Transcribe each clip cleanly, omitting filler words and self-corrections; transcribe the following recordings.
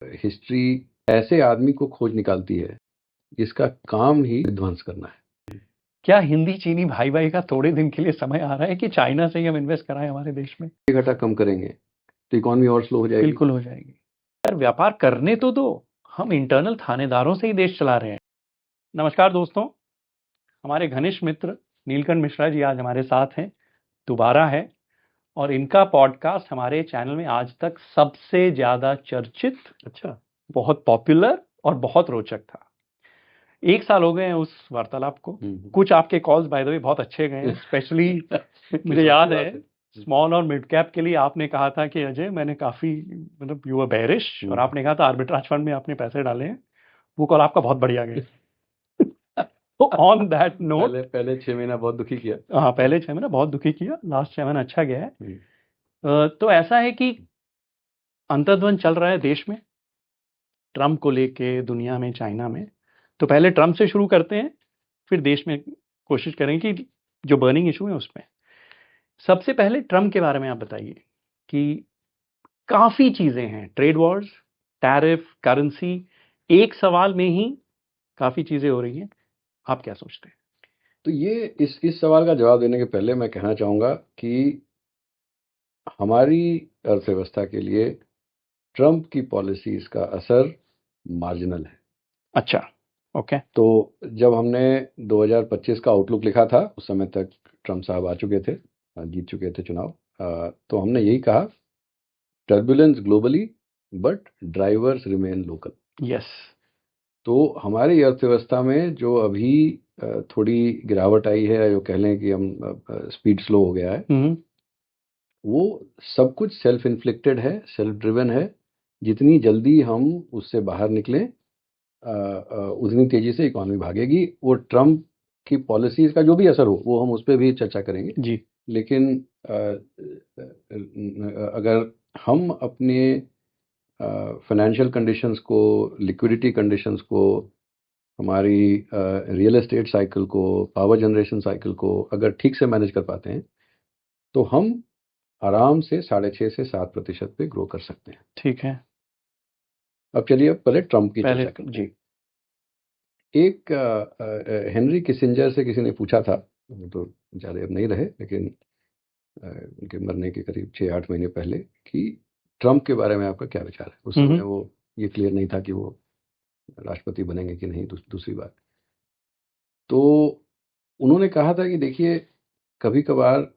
History ऐसे आदमी को खोज निकालती है जिसका काम ही विध्वंस करना है। क्या हिंदी चीनी भाई भाई का थोड़े दिन के लिए समय आ रहा है कि चाइना से ही हम इन्वेस्ट कराएं हमारे देश में? घाटा कम करेंगे तो इकोनॉमी और स्लो हो जाएगी। बिल्कुल हो जाएगी यार, व्यापार करने तो दो, हम इंटरनल थानेदारों से ही देश चला रहे हैं। नमस्कार दोस्तों, हमारे घनिष्ठ मित्र नीलकंठ मिश्रा जी आज हमारे साथ हैं, दोबारा है, और इनका पॉडकास्ट हमारे चैनल में आज तक सबसे ज्यादा चर्चित, बहुत पॉपुलर और बहुत रोचक था। 1 साल हो गए हैं उस वार्तालाप को। कुछ आपके कॉल्स बाय द वे बहुत अच्छे गए हैं, स्पेशली मुझे याद है स्मॉल और मिड कैप के लिए आपने कहा था कि अजय मैंने काफी मतलब यू वर बेयरिश, और आपने कहा था आर्बिट्राज फंड में आपने पैसे डाले हैं। वो कॉल आपका बहुत बढ़िया गया। तो ऑन दैट नोट, पहले 6 महीना बहुत दुखी किया। हाँ, पहले 6 महीना बहुत दुखी किया, लास्ट 6 महीना अच्छा गया है। तो ऐसा है कि अंतर्द्वंद चल रहा है देश में, ट्रम्प को लेके, दुनिया में, चाइना में। तो पहले ट्रम्प से शुरू करते हैं, फिर देश में कोशिश करेंगे कि जो बर्निंग इशू है उसमें। सबसे पहले ट्रम्प के बारे में आप बताइए कि काफी चीजें हैं, ट्रेड वॉर्स, टैरिफ, करेंसी, एक सवाल में ही काफी चीजें हो रही हैं। आप क्या सोचते हैं? तो ये इस सवाल का जवाब देने के पहले मैं कहना चाहूंगा कि हमारी अर्थव्यवस्था के लिए ट्रम्प की पॉलिसीज का असर मार्जिनल है। अच्छा, ओके। तो जब हमने 2025 का आउटलुक लिखा था, उस समय तक ट्रम्प साहब आ चुके थे, जीत चुके थे चुनाव। तो हमने यही कहा, turbulence globally but drivers remain local. Yes. तो हमारी अर्थव्यवस्था में जो अभी थोड़ी गिरावट आई है, जो कह लें कि हम स्पीड स्लो हो गया है, वो सब कुछ सेल्फ इन्फ्लिक्टेड है, सेल्फ ड्रिवन है। जितनी जल्दी हम उससे बाहर निकलें उतनी तेजी से इकोनॉमी भागेगी। वो ट्रम्प की पॉलिसीज का जो भी असर हो वो हम उस पर भी चर्चा करेंगे जी। लेकिन अगर हम अपने फाइनेंशियल कंडीशंस को, लिक्विडिटी कंडीशंस को, हमारी रियल एस्टेट साइकिल को, पावर जनरेशन साइकिल को अगर ठीक से मैनेज कर पाते हैं तो हम आराम से 6.5 से 7% पे ग्रो कर सकते हैं। ठीक है। अब चलिए पहले ट्रम्प की चर्चा करते जी। हैं। एक हेनरी किसिंजर से किसी ने पूछा था, तो ज़्यादा अब नहीं रहे, लेकिन उनके मरने के करीब 6-8 महीने पहले, कि ट्रम्प के बारे में आपका क्या विचार है। उस समय वो ये क्लियर नहीं था कि वो राष्ट्रपति बनेंगे कि नहीं, दूसरी बात। तो उन्होंने कहा था कि देखिए, कभी कभार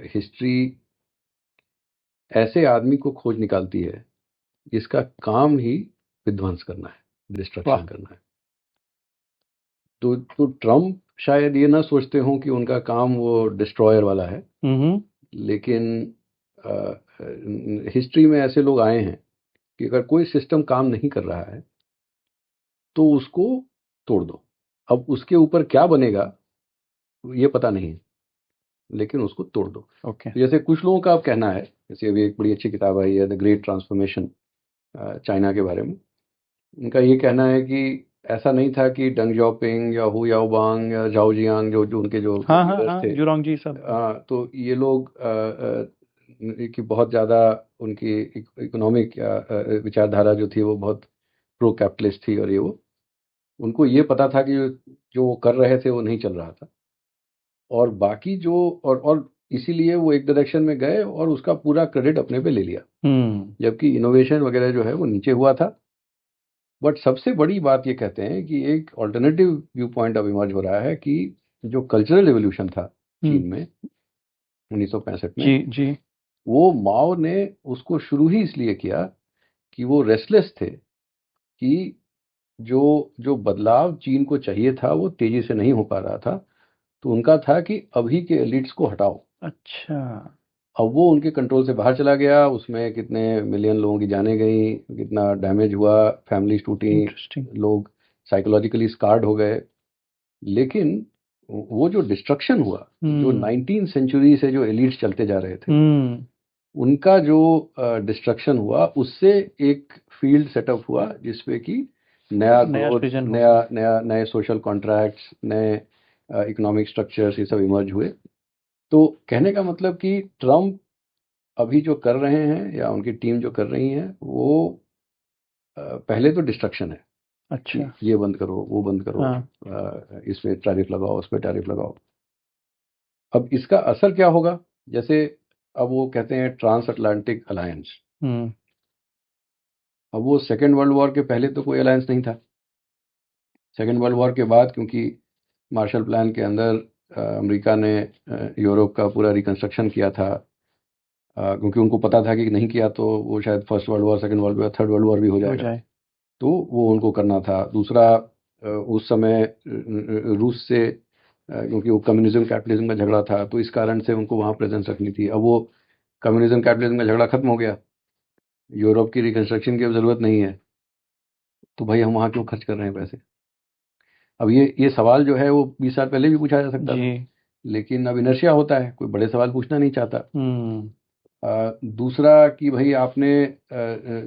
हिस्ट्री ऐसे आदमी को खोज निकालती है जिसका काम ही विध्वंस करना है, डिस्ट्रक्शन करना है। तो ट्रम्प शायद ये ना सोचते हों कि उनका काम वो डिस्ट्रॉयर वाला है, लेकिन हिस्ट्री में ऐसे लोग आए हैं कि अगर कोई सिस्टम काम नहीं कर रहा है तो उसको तोड़ दो। अब उसके ऊपर क्या बनेगा ये पता नहीं है, लेकिन उसको तोड़ दो। ओके। जैसे कुछ लोगों का अब कहना है, जैसे अभी एक बड़ी अच्छी किताब आई है, द ग्रेट ट्रांसफॉर्मेशन, चाइना के बारे में। उनका ये कहना है कि ऐसा नहीं था कि डंग जाओपिंग या हु याओबांग या जाओ जियांग जो उनके जो लीडर्स थे, जुरांग जी सब, तो ये लोग कि बहुत ज़्यादा उनकी इकोनॉमिक विचारधारा जो थी वो बहुत प्रो कैपिटलिस्ट थी, और ये वो उनको ये पता था कि जो वो कर रहे थे वो नहीं चल रहा था, और बाकी जो और इसीलिए वो एक डायरेक्शन में गए और उसका पूरा क्रेडिट अपने पे ले लिया, जबकि इनोवेशन वगैरह जो है वो नीचे हुआ था। बट सबसे बड़ी बात ये कहते हैं कि एक ऑल्टरनेटिव व्यू पॉइंट अब इमर्ज हो रहा है कि जो कल्चरल रिवोल्यूशन था चीन में 1965 में, जी, वो माओ ने उसको शुरू ही इसलिए किया कि वो रेस्टलेस थे कि जो बदलाव चीन को चाहिए था वो तेजी से नहीं हो पा रहा था। तो उनका था कि अभी के एलिट्स को हटाओ। अच्छा। अब वो उनके कंट्रोल से बाहर चला गया, उसमें कितने मिलियन लोगों की जानें गई, कितना डैमेज हुआ, फैमिलीज टूटी, लोग साइकोलॉजिकली स्कार्ड हो गए। लेकिन वो जो डिस्ट्रक्शन हुआ, जो 19th सेंचुरी से जो एलिट्स चलते जा रहे थे, उनका जो डिस्ट्रक्शन हुआ, उससे एक फील्ड सेटअप हुआ जिसपे कि नया ग्रोथ, नए सोशल कॉन्ट्रैक्ट्स, नए इकोनॉमिक स्ट्रक्चर्स, ये सब इमर्ज हुए। तो कहने का मतलब कि ट्रम्प अभी जो कर रहे हैं या उनकी टीम जो कर रही है वो पहले तो डिस्ट्रक्शन है कि अच्छा। ये बंद करो, वो बंद करो, हाँ। इसमें टैरिफ लगाओ, उस पे टैरिफ लगाओ। अब इसका असर क्या होगा? जैसे अब वो कहते हैं ट्रांस अटलांटिक अलायंस। हम्म। अब वो सेकेंड वर्ल्ड वॉर के पहले तो कोई अलायंस नहीं था। सेकेंड वर्ल्ड वॉर के बाद क्योंकि मार्शल प्लान के अंदर अमेरिका ने यूरोप का पूरा रिकंस्ट्रक्शन किया था, क्योंकि उनको पता था कि नहीं किया तो वो शायद first world war, second world war, third world war भी हो हो जाएगा। जाए। तो वो उनको करना था। दूसरा, उस समय रूस से, क्योंकि वो कम्युनिज्म कैपिटलिज्म का झगड़ा था, तो इस कारण से उनको वहाँ प्रेजेंस रखनी थी। अब वो कम्युनिज्म कैपिटलिज्म का झगड़ा खत्म हो गया, यूरोप की रिकंस्ट्रक्शन की अब ज़रूरत नहीं है, तो भाई हम वहाँ क्यों खर्च कर रहे हैं पैसे? अब ये सवाल जो है वो 20 साल पहले भी पूछा जा सकता था, जी। लेकिन अब इनर्शिया होता है, कोई बड़े सवाल पूछना नहीं चाहता। हम्म। दूसरा कि भाई आपने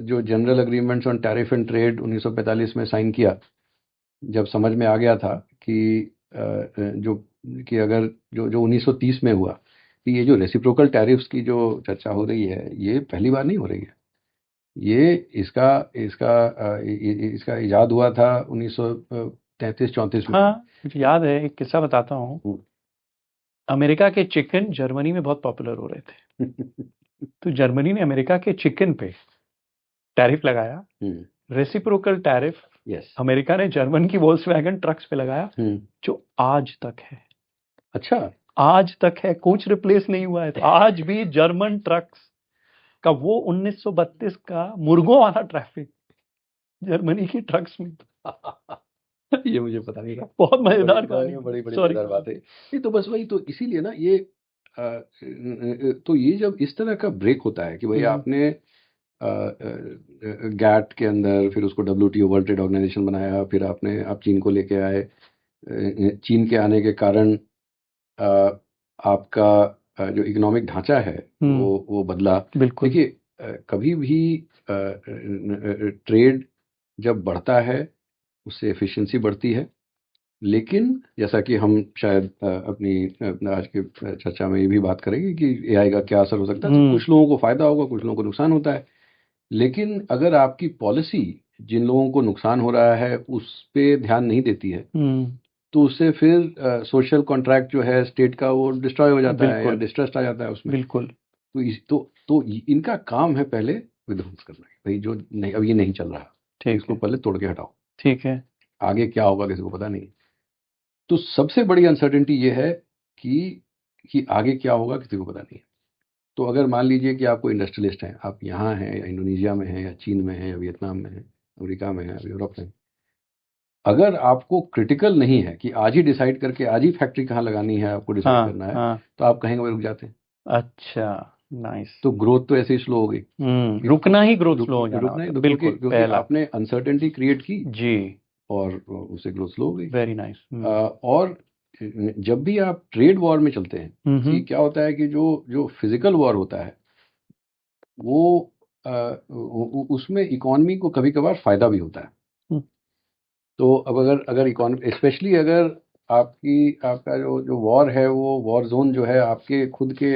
जो general agreements on tariff and trade 1945 में साइन किया, जब समझ में आ गया था कि जो कि अगर जो जो 1930 में हुआ कि ये जो रेसिप्रोकल टैरिफ्स की जो चर्चा हो रही है, ये पहली बार नहीं हो रही है। ये इसका इसका इसका इजाद हुआ था 1933-34 में। हाँ, मुझे याद है, एक किस्सा बताता हूँ। हम्म। अमेरिका के चिकन जर्मनी में बहुत पॉपुलर हो रहे थे, तो जर्मनी ने अमेरिका के चिकन पे टैरिफ लगाया, रेसिप्रोकल टैरिफ। यस। अमेरिका ने जर्मन की वोल्क्सवैगन ट्रक्स पे लगाया, जो आज तक है। अच्छा। आज तक है, कुछ रिप्लेस नहीं हुआ है। तो आज भी जर्मन ट्रक्स का वो 1932 का मुर्गों वाला ट्रैफिक जर्मनी की ट्रक्स में। ये मुझे पता नहीं था। बहुत मजेदार बड़ी कहानी। बड़ी बड़ी सॉरी। मजेदार बात है ये। तो बस वही तो, इसीलिए ना ये तो ये जब इस तरह का ब्रेक होता है कि भाई आपने गैट के अंदर, फिर उसको WTO वर्ल्ड ट्रेड ऑर्गेनाइजेशन बनाया, फिर आप चीन को लेके आए, चीन के आने के कारण आपका जो इकोनॉमिक ढांचा है वो बदला। बिल्कुल। देखिए, कभी भी ट्रेड जब बढ़ता है उससे एफिशिएंसी बढ़ती है, लेकिन जैसा कि हम शायद अपनी आज के चर्चा में ये भी बात करेंगे कि एआई का क्या असर हो सकता है। तो कुछ लोगों को फायदा होगा, कुछ लोगों को नुकसान होता है। लेकिन अगर आपकी पॉलिसी जिन लोगों को नुकसान हो रहा है उस पे ध्यान नहीं देती है, तो उससे फिर सोशल कॉन्ट्रैक्ट जो है स्टेट का वो डिस्ट्रॉय हो जाता है या बिल्कुल। डिस्ट्रस्ट आ जाता है उसमें। बिल्कुल। तो इनका काम है पहले विध्वंस करना, भाई जो नहीं, अब ये नहीं चल रहा, तो ठीक इसको है। पहले तोड़ के हटाओ। ठीक है। आगे क्या होगा किसी को पता नहीं। तो सबसे बड़ी अनसर्टेनिटी ये है कि आगे क्या होगा किसी को पता नहीं है। तो अगर मान लीजिए कि आप कोई इंडस्ट्रियलिस्ट हैं, आप यहाँ हैं या इंडोनेशिया में हैं या चीन में हैं या वियतनाम में हैं, अमेरिका में हैं, यूरोप में हैं, अगर आपको क्रिटिकल नहीं है कि आज ही डिसाइड करके आज ही फैक्ट्री कहाँ लगानी है आपको डिसाइड करना है, तो आप कहेंगे रुक जाते हैं। अच्छा, नाइस। तो ग्रोथ तो ऐसे ही स्लो हो गई। रुकना ही ग्रोथ स्लो हो जाना रुकना ही, होता है। क्योंकि बिल्कुल, पहला। आपने अनसर्टेनिटी क्रिएट की जी। और उससे ग्रोथ स्लो हो गई। Very nice. और जब भी आप ट्रेड वॉर में चलते हैं, कि क्या होता है कि जो जो फिजिकल वॉर होता है वो उसमें इकोनॉमी को कभी कभार फायदा भी होता है। तो अब अगर इकोनॉमी, स्पेशली अगर आपका जो वॉर है वो वॉर जोन जो है आपके खुद के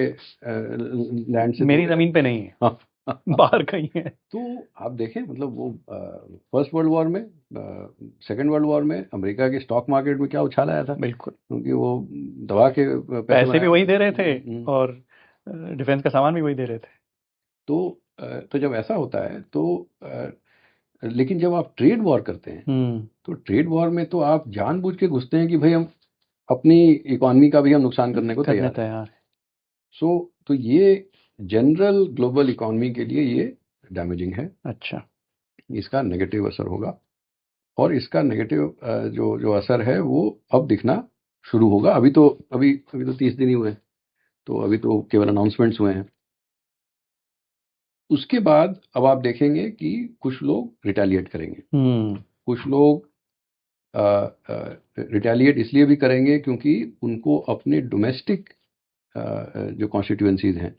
लैंड से मेरी जमीन पे नहीं है, बाहर कहीं है। तो आप देखें, मतलब वो फर्स्ट वर्ल्ड वॉर में, सेकेंड वर्ल्ड वॉर में अमेरिका के स्टॉक मार्केट में क्या उछाल आया था। बिल्कुल, क्योंकि वो दबा के पैसे भी वही दे रहे थे और डिफेंस का सामान भी वही दे रहे थे। तो जब ऐसा होता है तो लेकिन जब आप ट्रेड वॉर करते हैं, तो ट्रेड वॉर में तो आप जानबूझ के घुसते हैं कि भाई हम अपनी इकोनॉमी का भी हम नुकसान करने को तैयार हैं। तो ये जनरल ग्लोबल इकोनॉमी के लिए ये डैमेजिंग है। अच्छा। इसका नेगेटिव असर होगा, और इसका नेगेटिव जो असर है वो अब दिखना शुरू होगा। अभी तो 30 दिन ही हुए हैं, तो अभी तो केवल अनाउंसमेंट्स हुए हैं। उसके बाद अब आप देखेंगे कि कुछ लोग रिटेलिएट करेंगे। कुछ लोग रिटेलिएट इसलिए भी करेंगे क्योंकि उनको अपने डोमेस्टिक जो कॉन्स्टिट्यूएंसीज हैं,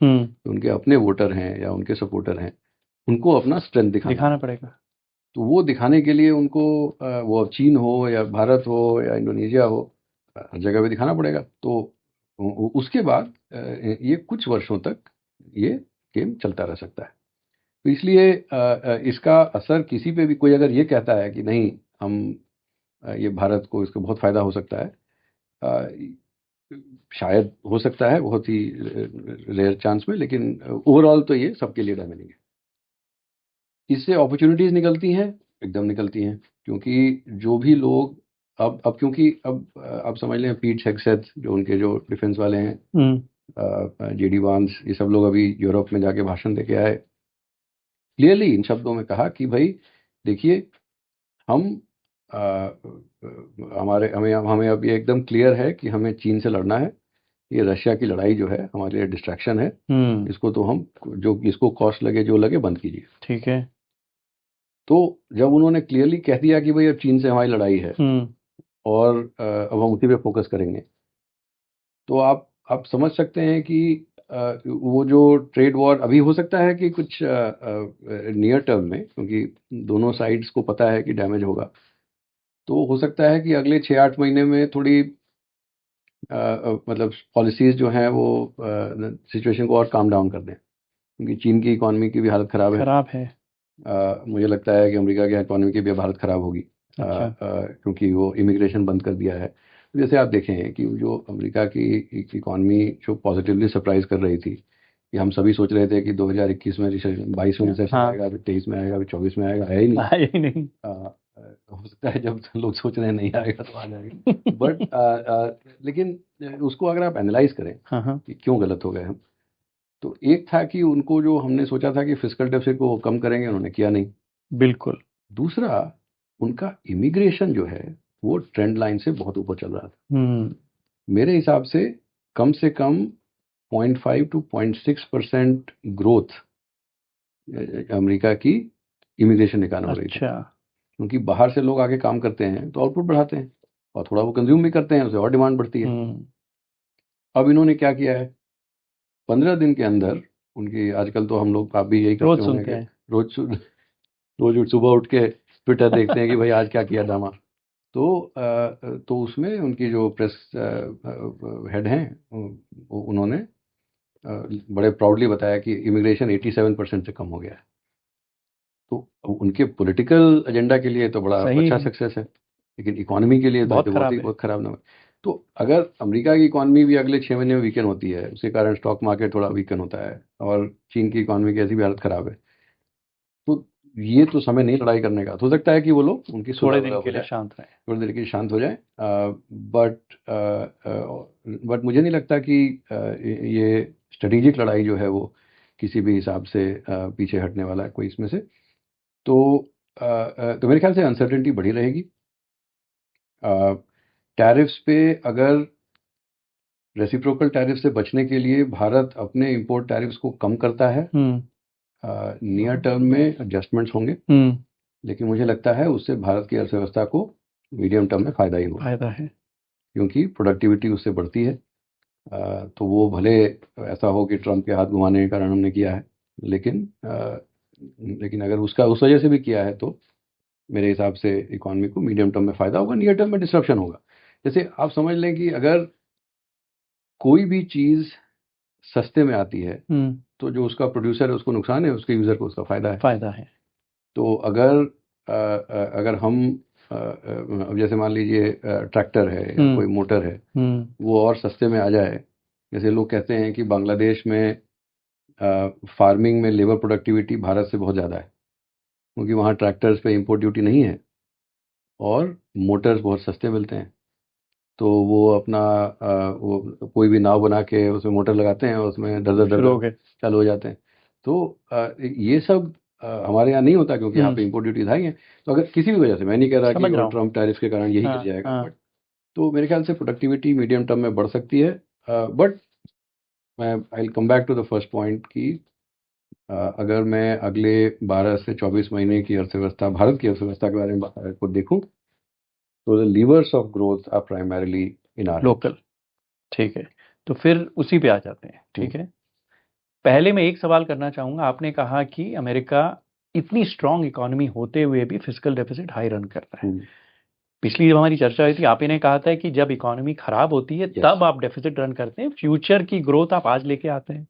उनके अपने वोटर हैं या उनके सपोर्टर हैं, उनको अपना स्ट्रेंथ दिखाना पड़ेगा। तो वो दिखाने के लिए उनको वो चीन हो या भारत हो या इंडोनेशिया हो, हर जगह पे दिखाना पड़ेगा। तो उसके बाद ये कुछ वर्षों तक ये गेम चलता रह सकता है। तो इसलिए इसका असर किसी पे भी, कोई अगर ये कहता है कि नहीं हम ये भारत को इसका बहुत फायदा हो सकता है, शायद हो सकता है, बहुत ही रेयर चांस में, लेकिन ओवरऑल तो ये सबके लिए डैमेजिंग है। इससे अपॉर्चुनिटीज निकलती हैं, एकदम निकलती हैं, क्योंकि जो भी लोग अब क्योंकि अब समझ लें पीट हेगसेथ जो उनके जो डिफेंस वाले हैं, जेडी वांस, ये सब लोग अभी यूरोप में जाके भाषण देके आए, क्लियरली इन शब्दों में कहा कि भाई देखिए हम हमें अब ये एकदम क्लियर है कि हमें चीन से लड़ना है। ये रशिया की लड़ाई जो है हमारे लिए डिस्ट्रैक्शन है, इसको तो हम जो इसको कॉस्ट लगे जो लगे बंद कीजिए। ठीक है। तो जब उन्होंने क्लियरली कह दिया कि भाई अब चीन से हमारी लड़ाई है और अब हम उसी पे फोकस करेंगे, तो आप समझ सकते हैं कि वो जो ट्रेड वॉर अभी हो सकता है कि कुछ नियर टर्म में, क्योंकि दोनों साइड्स को पता है कि डैमेज होगा, तो हो सकता है कि अगले 6-8 महीने में थोड़ी मतलब पॉलिसीज जो हैं वो सिचुएशन को और काम डाउन कर दें, क्योंकि चीन की इकोनॉमी की भी हालत खराब है। मुझे लगता है कि अमेरिका की इकोनॉमी की भी अब हालत खराब होगी। अच्छा। क्योंकि वो इमिग्रेशन बंद कर दिया है। जैसे आप देखें कि जो अमेरिका की इकोनॉमी जो पॉजिटिवली सरप्राइज कर रही थी, कि हम सभी सोच रहे थे कि 2021 में रिसेशन, 22 में रिसेशन आएगा, फिर 23 में आएगा, फिर 24 में आएगा, है ही नहीं। हो सकता है जब लोग सोच रहे हैं नहीं आएगा तो आ जाएगा, बट लेकिन उसको अगर आप एनालाइज करें कि क्यों गलत हो गए हम, तो एक था कि उनको जो हमने सोचा था कि फिस्कल डेफिसिट को कम करेंगे, उन्होंने किया नहीं। बिल्कुल। दूसरा, उनका इमिग्रेशन जो है वो ट्रेंड लाइन से बहुत ऊपर चल रहा था। मेरे हिसाब से कम 0.5 to 0.6% ग्रोथ अमेरिका की इमिग्रेशन के कारण हो रही थी। क्योंकि बाहर से लोग आके काम करते हैं तो आउटपुट बढ़ाते हैं और थोड़ा वो कंज्यूम भी करते हैं, उससे और डिमांड बढ़ती है। अब इन्होंने क्या किया है, 15 दिन के अंदर उनकी, आजकल तो हम लोग, आप भी यही करते होंगे, रोज सुबह उठ के ट्विटर देखते हैं कि भाई आज क्या किया ड्रामा। तो उसमें उनकी जो प्रेस हेड हैं उन्होंने बड़े प्राउडली बताया कि इमिग्रेशन 87% से कम हो गया है। तो उनके पॉलिटिकल एजेंडा के लिए तो बड़ा अच्छा सक्सेस है, लेकिन इकोनॉमी के लिए बहुत खराब ना। तो अगर अमेरिका की इकोनॉमी भी अगले 6 महीने में वीकन होती है, उसके कारण स्टॉक मार्केट थोड़ा वीकन होता है, और चीन की इकोनॉमी की ऐसी भी हालत खराब है, तो ये तो समय नहीं लड़ाई करने का। तो हो सकता है कि वो लोग उनकी थोड़े दिन के लिए शांत रहे, थोड़ी देर के लिए शांत हो जाए, बट मुझे नहीं लगता कि ये स्ट्रेटेजिक लड़ाई जो है वो किसी भी हिसाब से पीछे हटने वाला है कोई इसमें से। तो मेरे ख्याल से अनसर्टेनिटी बढ़ी रहेगी। टैरिफ्स पे अगर रेसिप्रोकल टैरिफ से बचने के लिए भारत अपने इंपोर्ट टैरिफ्स को कम करता है, नियर टर्म में एडजस्टमेंट्स होंगे, लेकिन मुझे लगता है उससे भारत की अर्थव्यवस्था को मीडियम टर्म में फायदा ही होगा। फायदा है, क्योंकि प्रोडक्टिविटी उससे बढ़ती है। तो वो भले ऐसा हो कि ट्रम्प के हाथ घुमाने के कारण हमने किया है, लेकिन अगर उस वजह से भी किया है तो मेरे हिसाब से इकोनॉमी को मीडियम टर्म में फायदा होगा, नियर टर्म में डिस्रप्शन होगा। जैसे आप समझ लें कि अगर कोई भी चीज सस्ते में आती है तो जो उसका प्रोड्यूसर है उसको नुकसान है, उसके यूजर को उसका फायदा है। तो अगर हम अब जैसे मान लीजिए ट्रैक्टर है या कोई मोटर है, वो और सस्ते में आ जाए। जैसे लोग कहते हैं कि बांग्लादेश में फार्मिंग में लेबर प्रोडक्टिविटी भारत से बहुत ज़्यादा है, क्योंकि वहाँ ट्रैक्टर्स पे इंपोर्ट ड्यूटी नहीं है और मोटर्स बहुत सस्ते मिलते हैं। तो वो अपना वो कोई भी नाव बना के उसमें मोटर लगाते हैं और उसमें डर चालू हो जाते हैं। तो ये सब हमारे यहाँ नहीं होता, क्योंकि यहाँ पे इंपोर्ट ड्यूटीज हाई हैं। तो अगर किसी भी वजह से, मैं नहीं कह रहा कि ट्रम्प टैरिफ के कारण यही गिर जाएगा, बट तो मेरे ख्याल से प्रोडक्टिविटी मीडियम टर्म में बढ़ सकती है। बट मैं I will come back to the first point कि अगर मैं अगले 12 से 24 महीने की अर्थव्यवस्था, भारत की अर्थव्यवस्था के बारे में को देखूं, तो the levers of growth are primarily in our local. ठीक है, तो फिर उसी पे आ जाते हैं। ठीक है, पहले मैं एक सवाल करना चाहूंगा। आपने कहा कि अमेरिका इतनी स्ट्रांग इकोनॉमी होते हुए भी फिस्कल डेफिसिट हाई रन कर रहा है। पिछली जब हमारी चर्चा हुई थी, आप ही ने कहा था कि जब इकोनॉमी खराब होती है तब आप डेफिसिट रन करते हैं, फ्यूचर की ग्रोथ आप आज लेके आते हैं।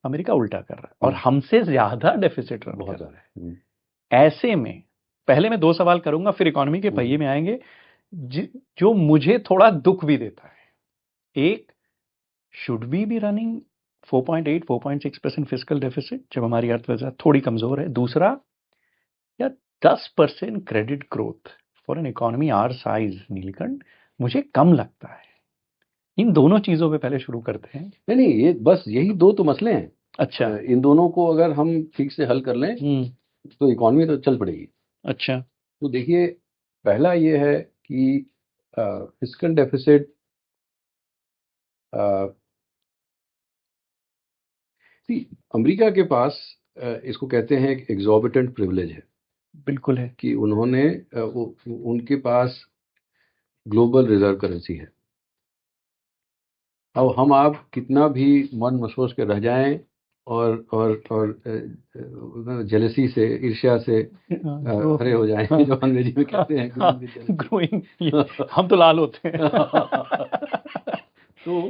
अमेरिका उल्टा कर रहा है और हम्म, हमसे ज्यादा डेफिसिट रन बहुत कर रहा ज्यादा। है। ऐसे में पहले मैं 2 सवाल करूंगा, फिर इकोनॉमी के पहिए में आएंगे, जो मुझे थोड़ा दुख भी देता है। एक, should we be running 4.8 4.6% fiscal deficit जब हमारी अर्थव्यवस्था थोड़ी कमजोर है? दूसरा, या 10% credit growth for an economy our size, Neelkanth, मुझे कम लगता है। इन दोनों चीजों पे पहले शुरू करते हैं। नहीं नहीं, ये बस यही दो तो मसले हैं। अच्छा। इन दोनों को अगर हम ठीक से हल कर लें तो इकॉनमी तो चल पड़ेगी। अच्छा। तो देखिए, पहला ये है कि फिस्कल डेफिसिट अमेरिका के पास इसको कहते हैं एक एग्जॉर्बिटेंट प्रिविलेज है बिल्कुल है। कि उन्होंने उनके पास ग्लोबल रिजर्व करेंसी है। अब हम आप कितना भी मन मसोस के रह जाएं और जेलसी से, ईर्ष्या से हरे हो जाएं, जो अंग्रेजी में कहते हैं ग्रोइंग, हम तो लाल होते हैं। तो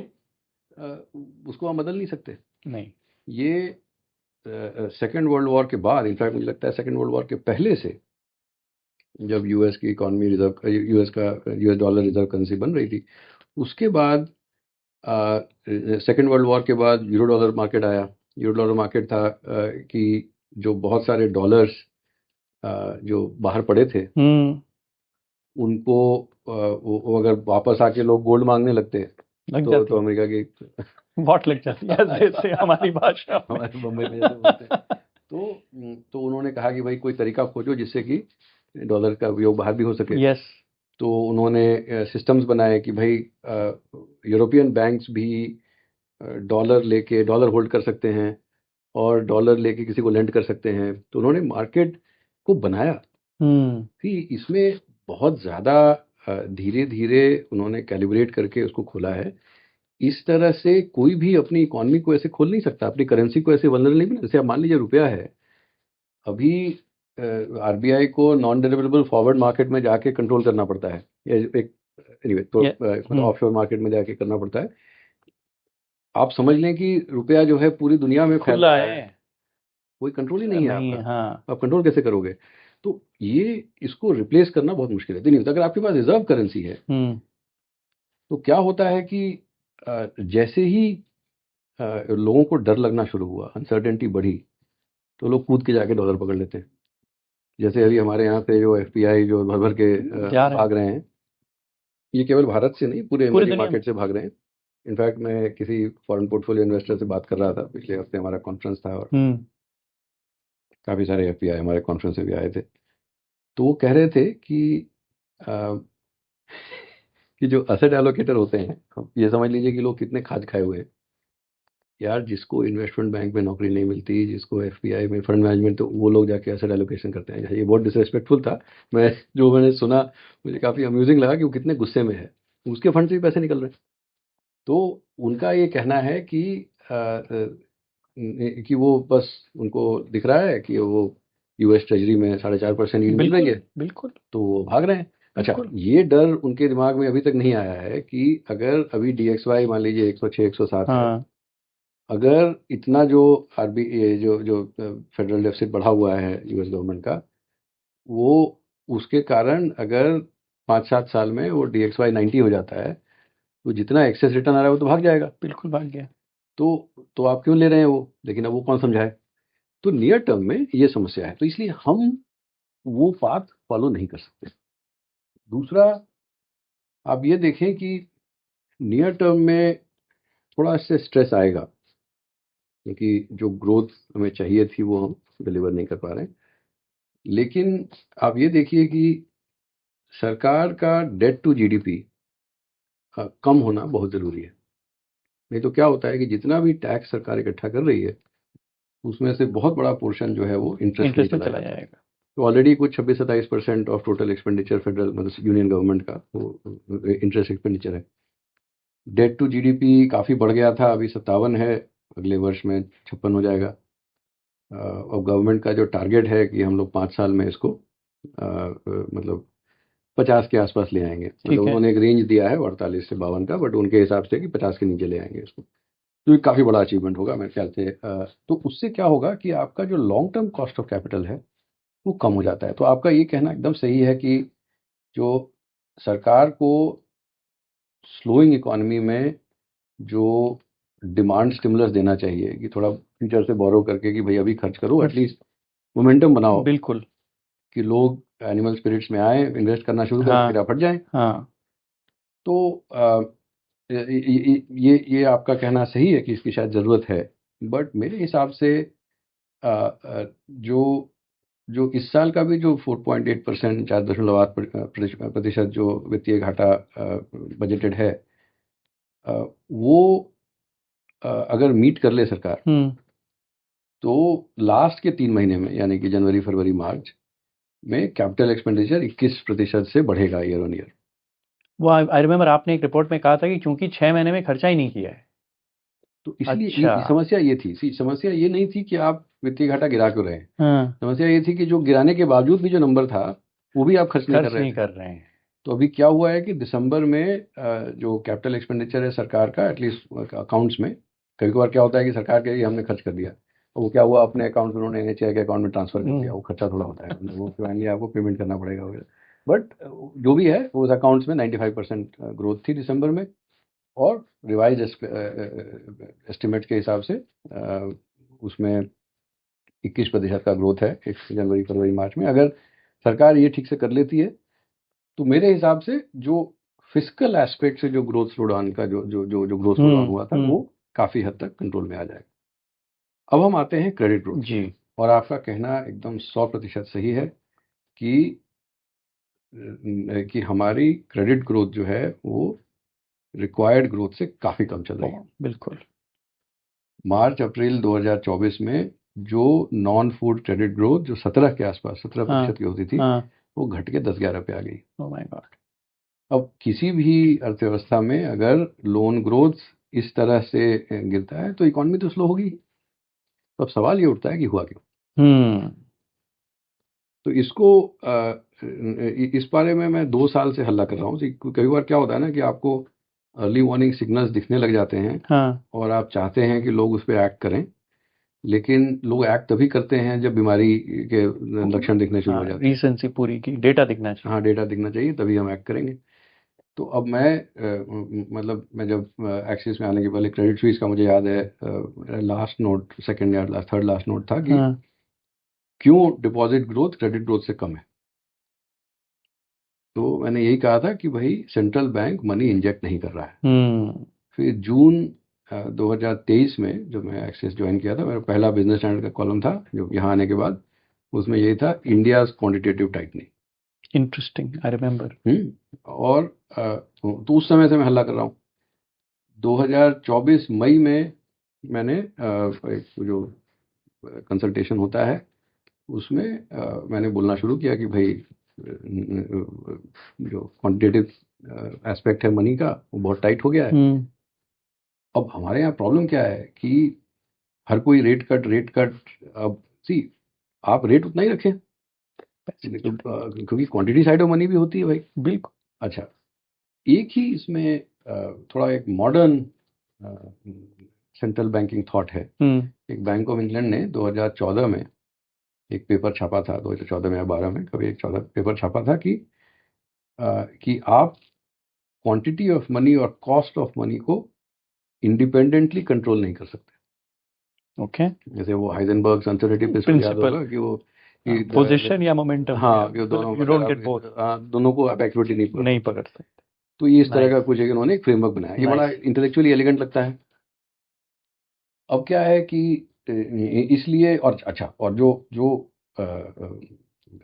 उसको हम बदल नहीं सकते। नहीं। ये सेकेंड वर्ल्ड वॉर के बाद, इनफैक्ट मुझे लगता है सेकेंड वर्ल्ड वॉर के पहले से, जब यूएस की economy reserve, US dollar reserve currency बन रही थी, उसके बाद सेकेंड वर्ल्ड वॉर के बाद यूरो डॉलर मार्केट आया। यूरो डॉलर मार्केट था कि जो बहुत सारे डॉलर्स जो बाहर पड़े थे, उनको वो अगर वापस आके लोग गोल्ड मांगने लगते तो अमेरिका की वॉट लग जाती है, जैसे हमारी भाषा में, हमारे बम्बई में जैसे बोलते हैं। तो उन्होंने कहा कि भाई कोई तरीका खोजो जिससे कि डॉलर का उपयोग बाहर भी हो सके। यस। तो उन्होंने सिस्टम्स बनाए कि भाई यूरोपियन बैंक्स भी डॉलर लेके डॉलर होल्ड कर सकते हैं और डॉलर लेके किसी को लेंड कर सकते हैं। तो उन्होंने मार्केट को बनाया। कि इसमें बहुत ज़्यादा धीरे धीरे उन्होंने कैलिब्रेट करके उसको खोला है। इस तरह से कोई भी अपनी इकोनॉमी को ऐसे खोल नहीं सकता, अपनी करेंसी को ऐसे वल्नरेबल नहीं बना। जैसे आप मान लीजिए रुपया है, अभी आरबीआई को नॉन डिलिवरेबल फॉरवर्ड मार्केट में जाके कंट्रोल करना पड़ता है, या एक एनीवे तो ऑफशोर मार्केट में जाके करना पड़ता है। आप समझ लें कि रुपया जो है पूरी दुनिया में फैल रहा है, कोई कंट्रोल ही नहीं है आपका। हाँ। आप कंट्रोल कैसे करोगे? तो ये इसको रिप्लेस करना बहुत मुश्किल है। नहीं, अगर आपके पास रिजर्व करेंसी है तो क्या होता है कि जैसे ही लोगों को डर लगना शुरू हुआ, अनसर्टेनिटी बढ़ी, तो लोग कूद के जाके डॉलर पकड़ लेते हैं। जैसे अभी हमारे यहाँ से जो एफपीआई जो भर भर के भाग रहे हैं, ये केवल भारत से नहीं, पूरे इमर्जिंग मार्केट से भाग रहे हैं। इनफैक्ट मैं किसी फॉरेन पोर्टफोलियो इन्वेस्टर से बात कर रहा था, पिछले हफ्ते हमारा कॉन्फ्रेंस था और काफ़ी सारे एफपीआई हमारे कॉन्फ्रेंस में भी आए थे। तो वो कह रहे थे कि कि जो असेट एलोकेटर होते हैं, ये समझ लीजिए कि लोग कितने खाज खाए हुए हैं यार। जिसको इन्वेस्टमेंट बैंक में नौकरी नहीं मिलती, जिसको एफपीआई में फंड मैनेजमेंट, तो वो लोग जाके एसेट एलोकेशन करते हैं। ये बहुत डिसरेस्पेक्टफुल था। मैंने सुना, मुझे काफ़ी अम्यूजिंग लगा कि वो कितने गुस्से में है। उसके फंड से भी पैसे निकल रहे हैं। तो उनका ये कहना है कि वो बस उनको दिख रहा है कि वो यूएस ट्रेजरी में 4.5% यील्ड मिल रही है, बिल्कुल, तो वो भाग रहे हैं। अच्छा, ये डर उनके दिमाग में अभी तक नहीं आया है कि अगर अभी डीएक्सवाई मान लीजिए 106 107 है, अगर इतना जो आरबी जो जो फेडरल डेफिसिट बढ़ा हुआ है यूएस गवर्नमेंट का, वो उसके कारण अगर 5-7 साल में वो डीएक्सवाई 90 हो जाता है, तो जितना एक्सेस रिटर्न आ रहा है वो तो भाग जाएगा। बिल्कुल भाग गया। तो आप क्यों ले रहे हैं वो? लेकिन अब वो कौन समझाए? तो नियर टर्म में ये समस्या है, तो इसलिए हम वो पाथ फॉलो नहीं कर सकते। दूसरा, आप ये देखें कि नियर टर्म में थोड़ा इससे स्ट्रेस आएगा, क्योंकि जो ग्रोथ हमें चाहिए थी वो हम डिलीवर नहीं कर पा रहे हैं। लेकिन आप ये देखिए कि सरकार का डेट टू जीडीपी कम होना बहुत ज़रूरी है। नहीं तो क्या होता है कि जितना भी टैक्स सरकार इकट्ठा कर रही है, उसमें से बहुत बड़ा पोर्शन जो है वो इंटरेस्ट में चला जाएगा। तो ऑलरेडी कुछ 26-27% ऑफ टोटल एक्सपेंडिचर फेडरल मतलब यूनियन गवर्नमेंट का वो इंटरेस्ट एक्सपेंडिचर है। डेट टू जीडीपी काफ़ी बढ़ गया था, अभी 57 है, अगले वर्ष में 56 हो जाएगा। और गवर्नमेंट का जो टारगेट है कि हम लोग 5 साल में इसको मतलब 50 के आसपास ले आएंगे। मतलब उन्होंने एक रेंज दिया है 48 से 52 का, बट उनके हिसाब से कि 50 के नीचे ले आएंगे इसको। तो ये काफ़ी बड़ा अचीवमेंट होगा मेरे ख्याल से। तो उससे क्या होगा कि आपका जो long term cost of capital है वो कम हो जाता है। तो आपका ये कहना एकदम सही है कि जो सरकार को स्लोइंग इकोनॉमी में जो डिमांड स्टिमुलस देना चाहिए कि थोड़ा फ्यूचर से बोरो करके कि भाई अभी खर्च करो, एटलीस्ट मोमेंटम बनाओ बिल्कुल। कि लोग एनिमल स्पिरिट्स में आए, इन्वेस्ट करना शुरू करें, हाँ फिर आप हट जाएं। हाँ तो ये आपका कहना सही है कि इसकी शायद ज़रूरत है। बट मेरे हिसाब से जो जो इस साल का भी जो 4.8%, 4.8% जो वित्तीय घाटा बजटेड है, वो अगर मीट कर ले सरकार, तो लास्ट के 3 महीने में यानी कि जनवरी, फरवरी, मार्च में कैपिटल एक्सपेंडिचर 21% से बढ़ेगा ईयर ऑन ईयर। वो आई रिमेम्बर आपने एक रिपोर्ट में कहा था कि क्योंकि 6 महीने में खर्चा ही नहीं किया है। तो इसलिए अच्छा। ये समस्या ये थी। समस्या ये नहीं थी कि आप वित्तीय घाटा गिरा क्यों रहे हैं, हाँ, समस्या ये थी कि जो गिराने के बावजूद भी जो नंबर था वो भी आप खर्च नहीं कर खर्च रहे नहीं थे। कर रहे हैं। तो अभी क्या हुआ है कि दिसंबर में जो कैपिटल एक्सपेंडिचर है सरकार का, एटलीस्ट अकाउंट्स में, कभी कभार क्या होता है कि सरकार के लिए हमने खर्च कर दिया, तो वो क्या हुआ, अपने अकाउंट में उन्होंने NHAI के अकाउंट में ट्रांसफर कर दिया, वो खर्चा थोड़ा होता है, वो फाइनली आपको पेमेंट करना पड़ेगा वगैरह। बट जो भी है उस अकाउंट्स में 95% ग्रोथ थी दिसंबर में, और रिवाइज एस्टिमेट के हिसाब से उसमें 21% का ग्रोथ है एक जनवरी, फरवरी, मार्च में। अगर सरकार ये ठीक से कर लेती है तो मेरे हिसाब से जो फिस्कल एस्पेक्ट से जो ग्रोथ स्लो डाउन का जो ग्रोथ स्लो डाउन हुआ था वो काफ़ी हद तक कंट्रोल में आ जाएगा। अब हम आते हैं क्रेडिट ग्रोथ जी। और आपका कहना एकदम 100% सही है कि हमारी क्रेडिट ग्रोथ जो है वो रिक्वायर्ड ग्रोथ से काफ़ी कम चल रही है। बिल्कुल। मार्च अप्रैल 2024 में जो नॉन फूड क्रेडिट ग्रोथ जो 17 के आसपास 17% की होती थी, वो घट के 10-11 पे आ गई। Oh my God. अब किसी भी अर्थव्यवस्था में अगर लोन ग्रोथ इस तरह से गिरता है तो इकोनॉमी तो स्लो होगी। तो अब सवाल ये उठता है कि हुआ क्यों। तो इसको इस बारे में मैं 2 साल से हल्ला कर रहा हूँ। कई बार क्या होता है ना कि आपको अर्ली वार्निंग सिग्नल्स दिखने लग जाते हैं, और आप चाहते हैं कि लोग उस पर एक्ट करें, लेकिन लोग एक्ट तभी करते हैं जब बीमारी के लक्षण दिखने शुरू हो जाते हैं। रीसेंसी पूरी की डेटा दिखना चाहिए। हाँ, डेटा दिखना चाहिए, तभी हम एक्ट करेंगे। तो अब मैं मतलब मैं जब एक्सिस में आने के पहले क्रेडिट स्विस का मुझे याद है, लास्ट नोट, सेकंड या थर्ड लास्ट नोट था कि क्यों डिपॉजिट ग्रोथ क्रेडिट ग्रोथ से कम है। तो मैंने यही कहा था कि भाई सेंट्रल बैंक मनी इंजेक्ट नहीं कर रहा है। फिर जून 2023 में जब मैं एक्सिस ज्वाइन किया था, मेरा पहला बिजनेस स्टैंडर्ड का कॉलम था जो यहाँ आने के बाद, उसमें यही था, India's quantitative tightening. Interesting, I remember. और तो उस समय से मैं हल्ला कर रहा हूँ। 2024 मई में मैंने एक जो कंसल्टेशन होता है उसमें मैंने बोलना शुरू किया कि भाई जो क्वांटिटेटिव एस्पेक्ट है मनी का वो बहुत टाइट हो गया है। अब हमारे यहाँ प्रॉब्लम क्या है कि हर कोई रेट कट। अब सी, आप रेट उतना ही रखें क्योंकि क्वांटिटी साइड ऑफ मनी भी होती है भाई। बिल्कुल। अच्छा, एक ही इसमें थोड़ा एक मॉडर्न सेंट्रल बैंकिंग थॉट है। एक बैंक ऑफ इंग्लैंड ने 2014 में एक पेपर छापा था, 2014 में या 12 में, कभी एक 14 पेपर छापा था कि आप क्वांटिटी ऑफ मनी और कॉस्ट ऑफ मनी को इंडिपेंडेंटली कंट्रोल नहीं कर सकते। ओके। जैसे वो हाइजेनबर्ग अनसर्टेनिटी प्रिंसिपल याद होगा कि वो पोजीशन या मोमेंटम, हाँ, कि दोनों यू डोंट गेट बोथ, दोनों को आप एक्यूरेटली नहीं पकड़ सकते। तो ये इस तरह का कुछ एक इन्होंने एक फ्रेमवर्क बनाया। ये बड़ा इंटेलेक्चुअली एलिगेंट लगता है। अब क्या है कि इसलिए, और अच्छा, और जो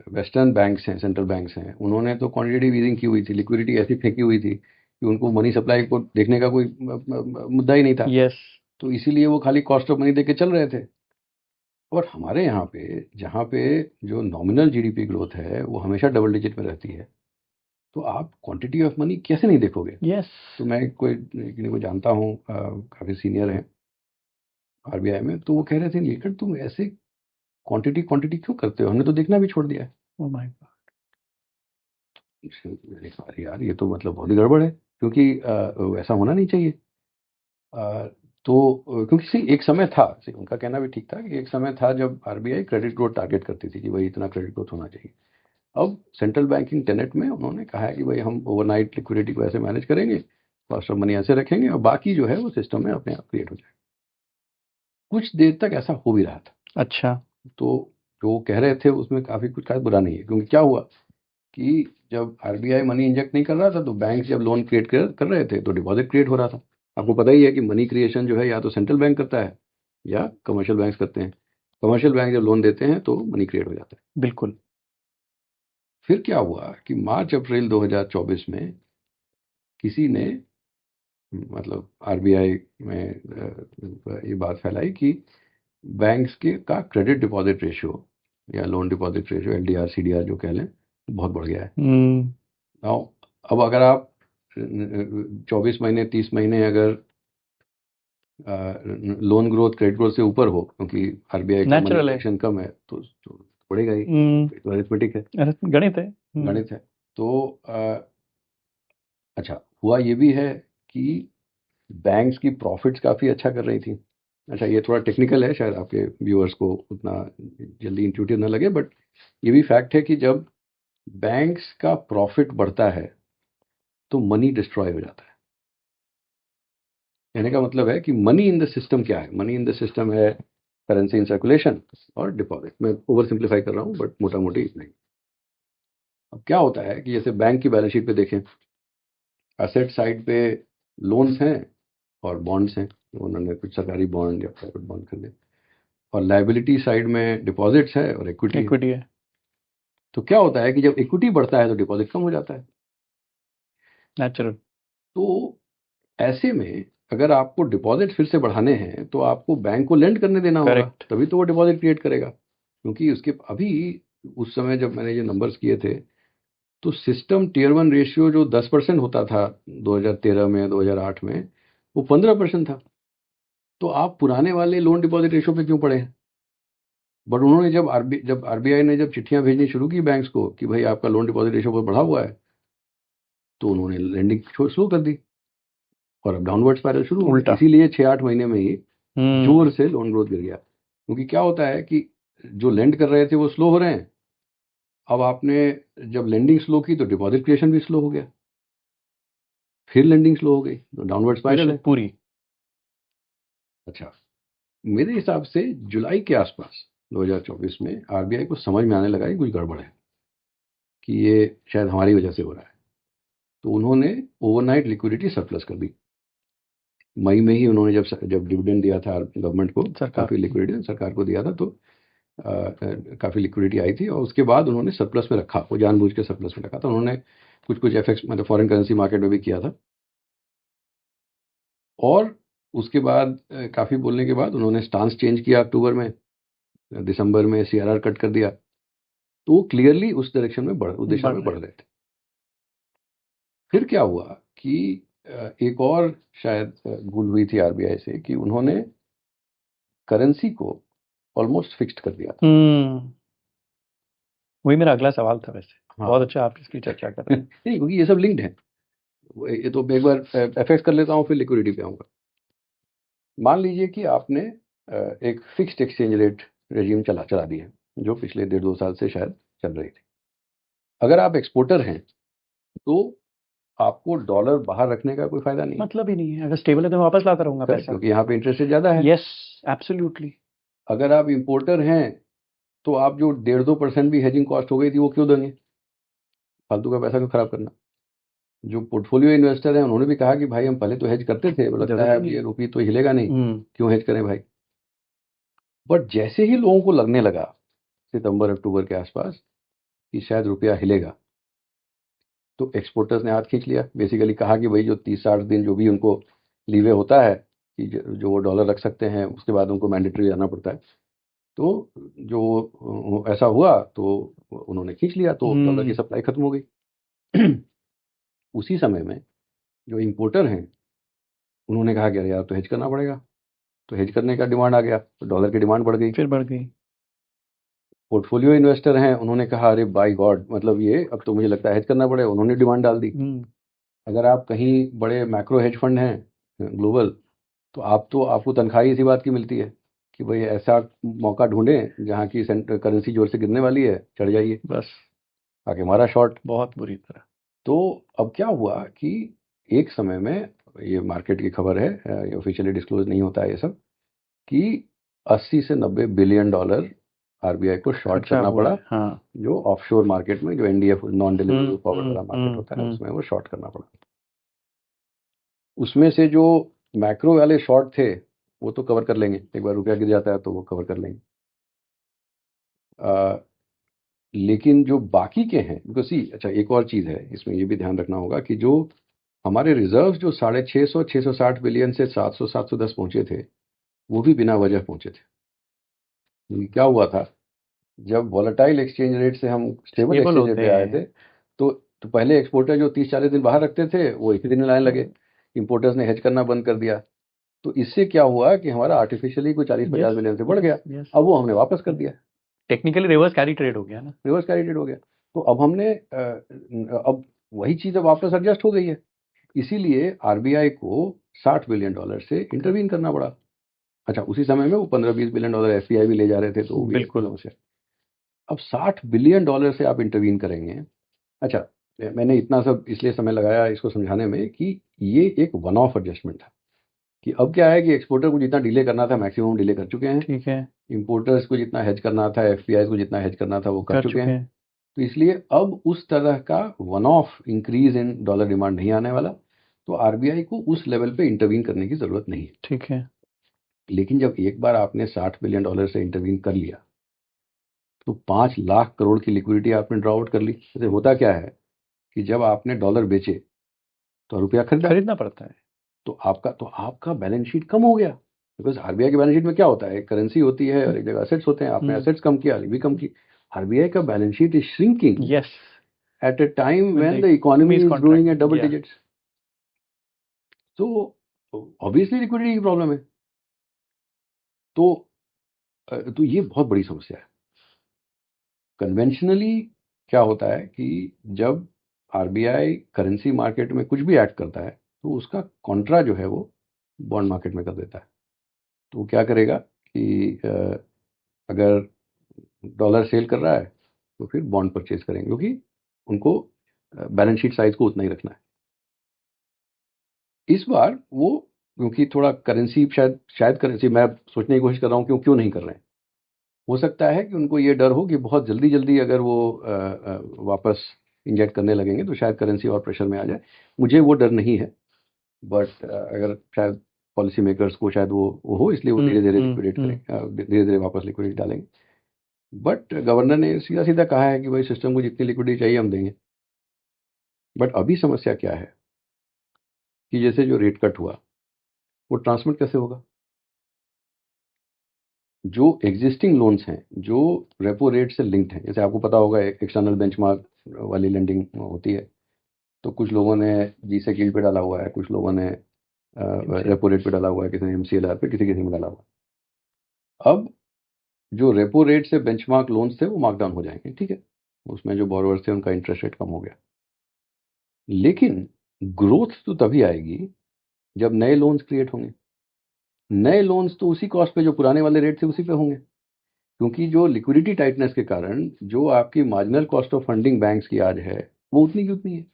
वेस्टर्न बैंक्स हैं, सेंट्रल बैंक्स हैं, उन्होंने तो क्वांटिटेटिव ईजिंग की हुई थी, लिक्विडिटी ऐसी फेंकी हुई थी कि उनको मनी सप्लाई को देखने का कोई मुद्दा ही नहीं था। यस। तो इसीलिए वो खाली कॉस्ट ऑफ मनी देख के चल रहे थे। और हमारे यहाँ पे जहाँ पे जो नॉमिनल जीडीपी ग्रोथ है वो हमेशा डबल डिजिट में रहती है, तो आप क्वांटिटी ऑफ मनी कैसे नहीं देखोगे। यस। तो मैं किसी को जानता हूँ, काफ़ी सीनियर हैं आरबीआई में, तो वो कह रहे थे, नीलकंठ तुम ऐसे क्वांटिटी क्वांटिटी क्यों करते हो, हमने तो देखना भी छोड़ दिया है। Oh my God. मैंने कहा, अरे यार ये तो मतलब बहुत ही गड़बड़ है, क्योंकि ऐसा होना नहीं चाहिए। तो क्योंकि एक समय था, उनका कहना भी ठीक था कि एक समय था जब आरबीआई क्रेडिट ग्रोथ टारगेट करती थी कि भाई इतना क्रेडिट ग्रोथ होना चाहिए। अब सेंट्रल बैंकिंग टेनेट में उन्होंने कहा है कि भाई हम ओवरनाइट लिक्विडिटी को ऐसे मैनेज करेंगे, कॉस्ट ऑफ मनी ऐसे रखेंगे और बाकी जो है वो सिस्टम में अपने आप क्रिएट हो जाएगा। कुछ देर तक ऐसा हो भी रहा था। अच्छा। तो जो कह रहे थे उसमें काफ़ी कुछ खास बुरा नहीं है, क्योंकि क्या हुआ कि जब आरबीआई मनी इंजेक्ट नहीं कर रहा था तो बैंक जब लोन क्रिएट कर रहे थे तो डिपॉजिट क्रिएट हो रहा था। आपको पता ही है कि मनी क्रिएशन जो है या तो सेंट्रल बैंक करता है या कमर्शियल बैंक करते हैं। कमर्शियल बैंक जब लोन देते हैं तो मनी क्रिएट हो जाता है। बिल्कुल। फिर क्या हुआ कि मार्च अप्रैल 2024 में किसी ने मतलब आरबीआई में ये बात फैलाई कि बैंक्स के का क्रेडिट डिपॉजिट रेशियो या loan deposit ratio LDR CDR जो कह लें बहुत बढ़ गया है। नाउ अब अगर आप 24 महीने 30 महीने अगर लोन ग्रोथ क्रेडिट ग्रोथ से ऊपर हो, क्योंकि आरबीआई का मनी नेचुरल है। इंजेक्शन कम है तो बढ़ेगा ही, तो अरिथमेटिक है, गणित है। गणित है। तो अच्छा हुआ ये भी है कि बैंक्स की प्रॉफिट्स काफ़ी अच्छा कर रही थी। अच्छा ये थोड़ा टेक्निकल है, शायद आपके व्यूअर्स को उतना जल्दी इंट्यूटिव ना लगे, बट ये भी फैक्ट है कि जब बैंक्स का प्रॉफिट बढ़ता है तो मनी डिस्ट्रॉय हो जाता है। कहने का मतलब है कि मनी इन द सिस्टम क्या है? मनी इन द सिस्टम है करेंसी इन सर्कुलेशन और डिपॉजिट। मैं ओवर सिंप्लीफाई कर रहा हूँ बट मोटा मोटी इतना ही। अब क्या होता है कि जैसे बैंक की बैलेंस शीट पे देखें, एसेट साइड पे लोन्स हैं और बॉन्ड्स हैं, उन्होंने कुछ सरकारी बॉन्ड या प्राइवेट बॉन्ड खरीदे, और लाइबिलिटी साइड में डिपॉजिट्स है और इक्विटी है। तो क्या होता है कि जब इक्विटी बढ़ता है तो डिपॉजिट कम हो जाता है। नेचुरल। तो ऐसे में अगर आपको डिपॉजिट फिर से बढ़ाने हैं तो आपको बैंक को लेंड करने देना होगा, तभी तो वो डिपॉजिट क्रिएट करेगा। क्योंकि उसके अभी उस समय जब मैंने ये नंबर्स किए थे तो सिस्टम टियर 1 रेशियो जो 10% होता था 2013 में 2008 में, वो 15% था। तो आप पुराने वाले लोन डिपॉजिट रेशियो पे क्यों पड़े हैं? बट उन्होंने जब आरबीआई ने जब चिट्ठियां भेजनी शुरू की बैंक्स को कि भाई आपका लोन डिपॉजिट रेशियो बहुत बढ़ा हुआ है, तो उन्होंने लेंडिंग स्लो कर दी और अब डाउनवर्ड स्पाइरल शुरू हो गया। इसीलिए 6-8 महीने में ही जोर से लोन ग्रोथ गिर गया। क्योंकि क्या होता है कि जो लेंड कर रहे थे वो स्लो हो रहे हैं, अब आपने जब लेंडिंग स्लो की तो डिपॉजिट क्रिएशन भी स्लो हो गया, फिर लेंडिंग स्लो हो गई तो डाउनवर्ड स्पाइरल है पूरी। अच्छा, मेरे हिसाब से जुलाई के आसपास 2024 में आरबीआई को समझ में आने लगा कि कुछ गड़बड़ है, कि ये शायद हमारी वजह से हो रहा है। तो उन्होंने ओवरनाइट लिक्विडिटी सरप्लस कर दी। मई में ही उन्होंने जब डिविडेंड दिया था गवर्नमेंट को, काफ़ी लिक्विडिटी सरकार को दिया था, तो काफ़ी लिक्विडिटी आई थी और उसके बाद उन्होंने सरप्लस में रखा, वो जानबूझ के सरप्लस में रखा था। उन्होंने कुछ एफएक्स मतलब फॉरेन करेंसी मार्केट में भी किया था, और उसके बाद काफ़ी बोलने के बाद उन्होंने स्टांस चेंज किया अक्टूबर में, दिसंबर में सीआरआर कट कर दिया। तो वो क्लियरली उस डायरेक्शन में उस दिशा में बढ़ रहे थे। फिर क्या हुआ कि एक और शायद भूल हुई थी आरबीआई से कि उन्होंने करेंसी को ऑलमोस्ट फिक्स्ड कर दिया था। वही मेरा अगला सवाल था वैसे। बहुत अच्छा आप इसकी चर्चा कर रहे हैं। नहीं, क्योंकि ये सब लिंक्ड है। ये तो एक बार एफएक्स कर लेता हूँ फिर लिक्विडिटी पे आऊँगा। मान लीजिए कि आपने एक फिक्स्ड एक्सचेंज रेट रेजिम चला दी है, जो पिछले 1.5-2 साल से शायद चल रही थी। अगर आप एक्सपोर्टर हैं तो आपको डॉलर बाहर रखने का कोई फायदा नहीं, मतलब ही नहीं है। अगर स्टेबल है तो मैं वापस लाता रहूंगा पैसा, क्योंकि यहाँ पे इंटरेस्ट रेट ज़्यादा है। Yes, absolutely. अगर आप इंपोर्टर हैं तो आप जो 1.5-2% भी हेजिंग कॉस्ट हो गई थी वो क्यों देंगे? फालतू का पैसा क्यों खराब करना? जो पोर्टफोलियो इन्वेस्टर हैं उन्होंने भी कहा कि भाई हम पहले तो हेज करते थे, लगता है अब ये रुपये तो हिलेगा नहीं, क्यों हेज करें भाई। बट जैसे ही लोगों को लगने लगा सितंबर अक्टूबर के आसपास कि शायद रुपया हिलेगा, तो एक्सपोर्टर्स ने हाथ खींच लिया। बेसिकली कहा कि भाई जो 30-60 दिन जो भी उनको लीवे होता है कि जो वो डॉलर रख सकते हैं, उसके बाद उनको मैंडेटरी जाना पड़ता है। तो जो ऐसा हुआ तो उन्होंने खींच लिया, तो डॉलर की सप्लाई खत्म हो गई। उसी समय में जो इंपोर्टर हैं उन्होंने कहा कि अरे यार तो हेज करना पड़ेगा, तो हेज करने का डिमांड आ गया, तो डॉलर की डिमांड बढ़ गई, फिर बढ़ गई। पोर्टफोलियो इन्वेस्टर हैं उन्होंने कहा अरे बाय गॉड, मतलब ये अब तो मुझे लगता है हेज करना पड़ेगा, उन्होंने डिमांड डाल दी। अगर आप कहीं बड़े मैक्रो हेज फंड हैं ग्लोबल, तो आपको तनख्वाह इसी बात की मिलती है कि भाई ऐसा मौका ढूंढें जहाँ की करेंसी जोर से गिरने वाली है, चढ़ जाइए, बस आके हमारा शॉर्ट। बहुत बुरी तरह। तो अब क्या हुआ कि एक समय में, ये मार्केट की खबर है, ये ऑफिशियली डिस्क्लोज नहीं होता है ये सब, कि 80 से 90 बिलियन डॉलर आरबीआई को शॉर्ट खर्चा करना हुआ पड़ा, है, हाँ। जो ऑफशोर मार्केट में, जो एनडीएफ नॉन डिलीवरेबल फॉरवर्ड वाला मार्केट होता है, हम्म। उसमें वो शॉर्ट करना पड़ा। उसमें से जो मैक्रो वाले शॉर्ट थे वो तो कवर कर लेंगे, एक बार रुपया गिर जाता है तो वो कवर कर लेंगे। लेकिन जो बाकी के हैं, बिकॉज सी, अच्छा एक और चीज़ है इसमें, ये भी ध्यान रखना होगा कि जो हमारे रिजर्व जो 650 660 बिलियन से 700 710 पहुंचे थे, वो भी बिना वजह पहुंचे थे। ये क्या हुआ था, जब वॉलेटाइल एक्सचेंज रेट से हम स्टेबल स्टेबल एक्सचेंज रेट होते पे आए हैं। थे, तो पहले एक्सपोर्टर जो 30-40 दिन बाहर रखते थे वो एक ही दिन में लाने लगे, इंपोर्टर्स ने हेज करना बंद कर दिया। तो इससे क्या हुआ कि हमारा आर्टिफिशियली कोई 40-50 बिलियन से बढ़ गया। यस, अब वो हमने वापस कर दिया, टेक्निकली रिवर्स कैरी ट्रेड हो गया ना। रिवर्स कैरी ट्रेड हो गया। तो अब हमने अब वही चीज़ अब वापस एडजस्ट हो गई है, इसीलिए आरबीआई को 60 बिलियन डॉलर से इंटरवीन करना पड़ा। अच्छा, उसी समय में वो 15-20 बिलियन डॉलर एफपीआई भी ले जा रहे थे, तो वो भी बिल्कुल। समस्या। अब 60 बिलियन डॉलर से आप इंटरवीन करेंगे। अच्छा, मैंने इतना सब इसलिए समय लगाया इसको समझाने में कि ये एक वन ऑफ एडजस्टमेंट था, कि अब क्या है कि एक्सपोर्टर को जितना डिले करना था मैक्सिमम डिले कर चुके हैं, ठीक है, इंपोर्टर्स को जितना हेज करना था, एफपीआई को जितना हेज करना था वो कर कर चुके चुके हैं। हैं। तो इसलिए अब उस तरह का one of increase in dollar demand नहीं आने वाला, तो आरबीआई को उस लेवल पे इंटरवीन करने की जरूरत नहीं है। ठीक है। लेकिन जब एक बार आपने 60 बिलियन डॉलर से इंटरवीन कर लिया, तो 5 लाख करोड़ की लिक्विडिटी आपने ड्रॉ आउट कर ली। जैसे होता क्या है कि जब आपने डॉलर बेचे तो रुपया खरीदा, खरीदना पड़ता है। तो आपका बैलेंस शीट कम हो गया। बिकॉज आरबीआई के बैलेंस शीट में क्या होता है, एक करेंसी होती है और एक जगह असेट्स होते हैं, आपने एसेट्स कम किया, भी कम की। आरबीआई का balance sheet is shrinking yes, at a time when when the the economy economy is is growing at contracting, double yeah. digits. So obviously liquidity की प्रॉब्लम है। तो तो ये बहुत बड़ी समस्या है। कन्वेंशनली क्या होता है कि जब आरबीआई करेंसी मार्केट में कुछ भी एक्ट करता है, तो उसका कॉन्ट्रा जो है वो बॉन्ड मार्केट में कर देता है। तो वो क्या करेगा कि अगर डॉलर सेल कर रहा है तो फिर बॉन्ड परचेज करेंगे, क्योंकि उनको बैलेंस शीट साइज को उतना ही रखना है। इस बार वो, क्योंकि थोड़ा करेंसी, शायद करेंसी, मैं सोचने की कोशिश कर रहा हूँ क्यों नहीं कर रहे हैं। हो सकता है कि उनको ये डर हो कि बहुत जल्दी जल्दी अगर वो वापस इंजेक्ट करने लगेंगे तो शायद करेंसी और प्रेशर में आ जाए। मुझे वो डर नहीं है, बट अगर शायद पॉलिसी मेकर्स को शायद वो हो, इसलिए वो धीरे धीरे लिक्विडेट करें, धीरे धीरे वापस लिक्विडिटी डालेंगे। बट गवर्नर ने सीधा सीधा कहा है कि भाई सिस्टम को जितनी लिक्विडिटी चाहिए हम देंगे। बट अभी समस्या क्या है कि जैसे जो रेट कट हुआ वो ट्रांसमिट कैसे होगा। जो एग्जिस्टिंग लोन्स हैं जो रेपो रेट से लिंक्ड हैं, जैसे आपको पता होगा एक्सटर्नल बेंचमार्क वाली लेंडिंग होती है, तो कुछ लोगों ने जी से कील्ड पे डाला हुआ है, कुछ लोगों ने रेपो रेट पे डाला हुआ है, किसी ने एमसीएलआर पे, किसी किसी में डाला हुआ है। अब जो रेपो रेट से बेंचमार्क लोन्स थे वो मार्कडाउन हो जाएंगे, ठीक है, उसमें जो बोरोवर्स थे उनका इंटरेस्ट रेट कम हो गया। लेकिन ग्रोथ तो तभी आएगी जब नए लोन्स क्रिएट होंगे। नए लोन्स तो उसी कॉस्ट पे जो पुराने वाले रेट थे उसी पे होंगे, क्योंकि जो लिक्विडिटी टाइटनेस के कारण जो आपकी marginal cost of funding banks की आज है वो उतनी की उतनी है,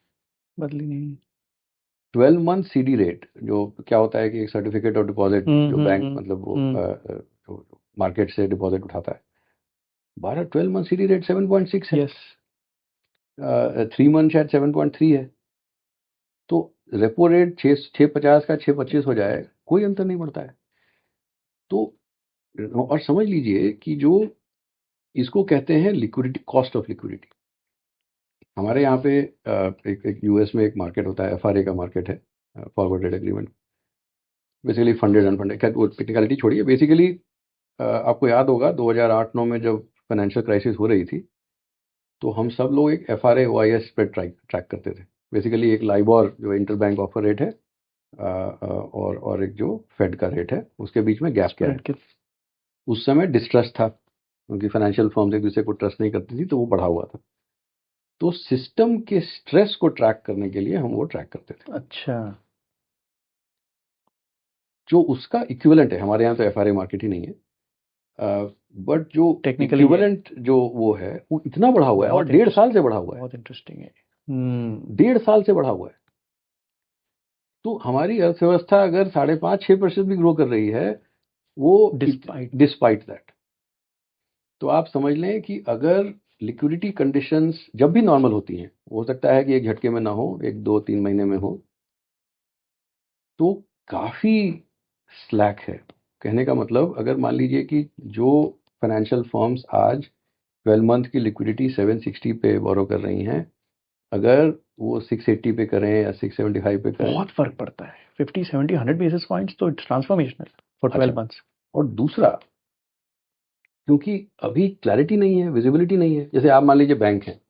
बदली नहीं। 12 मंथ सीडी रेट, जो क्या होता है कि एक सर्टिफिकेट ऑफ डिपॉजिट जो बैंक मतलब वो जो मार्केट से डिपॉजिट उठाता है, 12 मंथ सीडी रेट 7.6 है। यस, 3 मंथ शायद 7.3 है। तो रेपो रेट 6.50 का 6.25 हो जाए, कोई अंतर नहीं पड़ता है। तो और समझ लीजिए कि जो इसको कहते हैं लिक्विडिटी, कॉस्ट ऑफ लिक्विडिटी। हमारे यहाँ पे एक यूएस में एक मार्केट होता है, एफआरए का मार्केट है, forwarded agreement, basically funded unfunded. खैर वो टेक्निकलिटी छोड़िए, बेसिकली आपको याद होगा 2008-9 में जब फाइनेंशियल क्राइसिस हो रही थी, तो हम सब लोग एक एफआरए ओआईएस स्प्रेड ट्रैक करते थे। बेसिकली एक लाइबॉर जो इंटर बैंक ऑफर रेट है, और एक जो फेड का रेट है, उसके बीच में गैप क्या है। उस समय डिस्ट्रस्ट था, क्योंकि फाइनेंशियल फर्म्स एक दूसरे को ट्रस्ट नहीं करती थी, तो वो बढ़ा हुआ था। तो सिस्टम के स्ट्रेस को ट्रैक करने के लिए हम वो ट्रैक करते थे। अच्छा, जो उसका इक्विवेलेंट है, हमारे यहाँ तो एफआरए मार्केट ही नहीं है, बट जो टेक्निकली है, इक्विवेलेंट जो वो है वो इतना बढ़ा हुआ है और बहुत 1.5 साल से बढ़ा हुआ है, बहुत इंटरेस्टिंग है। 1.5 साल से बढ़ा हुआ है। तो हमारी अर्थव्यवस्था अगर 5.5-6% भी ग्रो कर रही है, वो डिस्पाइट दैट, तो आप समझ लें कि अगर लिक्विडिटी कंडीशंस जब भी नॉर्मल होती हैं, हो सकता है कि एक झटके में ना हो, 1-2-3 महीने में हो, तो काफ़ी स्लैक है। कहने का मतलब, अगर मान लीजिए कि जो फाइनेंशियल फर्म्स आज 12 मंथ की लिक्विडिटी 760 पे बोरो कर रही हैं, अगर वो 680 पे करें या 675 पे करें, बहुत फर्क पड़ता है। 50, 70, 100 बेसिस पॉइंट्स तो इट्स ट्रांसफॉर्मेशनल फॉर 12 मंथ्स। और दूसरा, क्योंकि अभी क्लैरिटी नहीं है, विजिबिलिटी नहीं है। जैसे आप मान लीजिए बैंक हैं,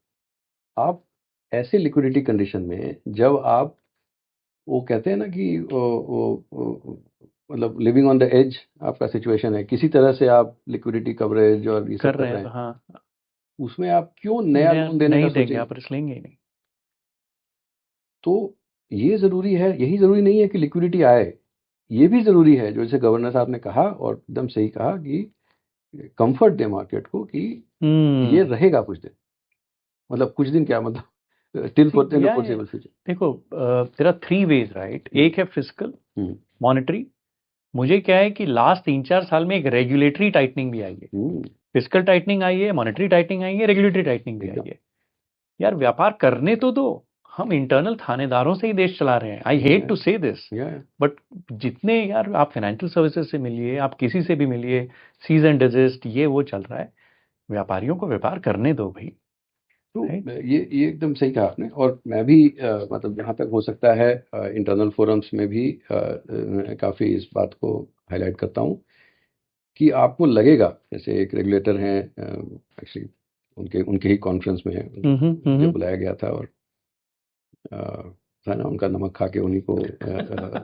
आप ऐसे लिक्विडिटी कंडीशन में जब आप, वो कहते हैं ना कि मतलब लिविंग ऑन द एज आपका सिचुएशन है, किसी तरह से आप लिक्विडिटी कवरेज और ये सब कर रहे हैं, हाँ, उसमें आप क्यों नया लोन देने नहीं का देंगे, सोचेंगे? आप रिस्क लेंगे ही नहीं। तो ये ज़रूरी है, यही ज़रूरी नहीं है कि लिक्विडिटी आए, ये भी ज़रूरी है, जो जैसे गवर्नर साहब ने कहा और एकदम सही कहा, कि कंफर्ट दे मार्केट को कि ये रहेगा कुछ दिन। मतलब कुछ दिन क्या, मतलब टिल फोर्सेबल फ्यूचर। देखो, देयर आर 3 वेज, राइट? एक है फिस्कल, मॉनेटरी। मुझे क्या है कि लास्ट 3-4 साल में एक रेगुलेटरी टाइटनिंग भी आई है। फिस्कल टाइटनिंग आई है, मॉनेटरी टाइटनिंग आई है, रेगुलेटरी टाइटनिंग भी आई है। यार व्यापार करने तो दो, हम इंटरनल थानेदारों से ही देश चला रहे हैं। आई हेट टू से दिस, बट जितने यार आप फाइनेंशियल सर्विसेज से मिलिए, आप किसी से भी मिलिए, सीज एंड डिजिस्ट ये वो चल रहा है, व्यापारियों को व्यापार करने दो भाई। तो ये एकदम सही कहा आपने। और मैं भी मतलब जहाँ तक हो सकता है इंटरनल फोरम्स में भी काफ़ी इस बात को हाईलाइट करता हूँ कि आपको लगेगा, जैसे एक रेगुलेटर हैं, एक्चुअली उनके ही कॉन्फ्रेंस में मुझे बुलाया गया था, और था ना, उनका नमक खा के उन्हीं को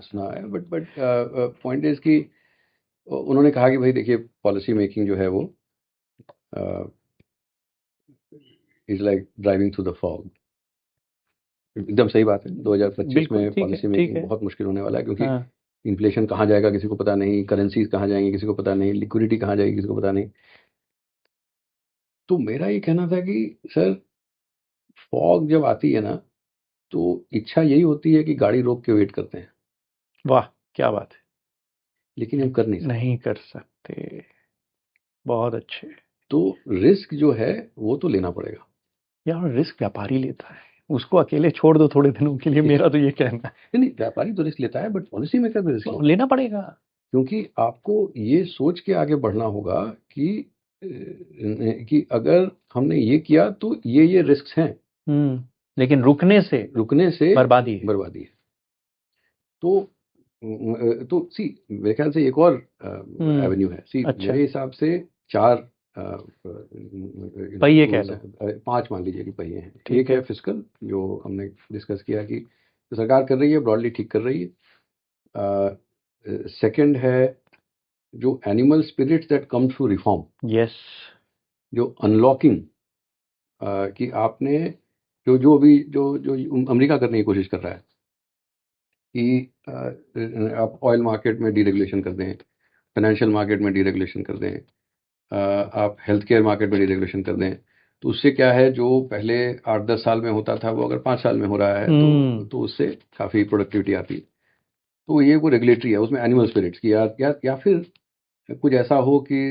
सुना है। बट पॉइंट इज कि उन्होंने कहा कि भाई देखिए, पॉलिसी मेकिंग जो है वो is like driving through the fog. एकदम सही बात है। 2025 में पॉलिसी मेकिंग बहुत मुश्किल होने वाला है, क्योंकि इन्फ्लेशन कहाँ जाएगा किसी को पता नहीं, करेंसीज कहाँ जाएंगी किसी को पता नहीं, लिक्विडिटी कहाँ जाएगी किसी को पता नहीं। तो मेरा ये कहना था कि सर, फॉग जब आती है ना, तो इच्छा यही होती है कि गाड़ी रोक के वेट करते हैं। वाह, क्या बात है। लेकिन हम कर नहीं कर सकते। बहुत अच्छे। तो रिस्क जो है वो तो लेना पड़ेगा यार। रिस्क व्यापारी लेता है, उसको अकेले छोड़ दो थोड़े दिनों के लिए, मेरा तो ये कहना है। नहीं, व्यापारी तो रिस्क लेता है, बट पॉलिसी मेकर भी रिस्क लेना पड़ेगा, क्योंकि आपको ये सोच के आगे बढ़ना होगा कि अगर हमने ये किया तो ये रिस्क हैं, लेकिन रुकने से बर्बादी है। तो सी, मेरे ख्याल से एक और एवेन्यू है। सी, मेरे हिसाब से 4 पहिए कह लो, 5 मान लीजिए कि पहिए हैं। एक है फिस्कल, जो हमने डिस्कस किया कि तो सरकार कर रही है, ब्रॉडली ठीक कर रही है। सेकंड है जो animal spirits that come through reform, yes, जो अनलॉकिंग, कि आपने जो अभी जो अमेरिका करने की कोशिश कर रहा है कि आप ऑयल मार्केट में डीरेगुलेशन कर दें, फाइनेंशियल मार्केट में डीरेगुलेशन कर दें, आप हेल्थ केयर मार्केट में डीरेगुलेशन कर दें, तो उससे क्या है, जो पहले 8-10 साल में होता था, वो अगर 5 साल में हो रहा है तो उससे काफ़ी प्रोडक्टिविटी आती है। तो ये वो रेगुलेटरी है, उसमें एनिमल स्पिरिट्स की या फिर कुछ ऐसा हो कि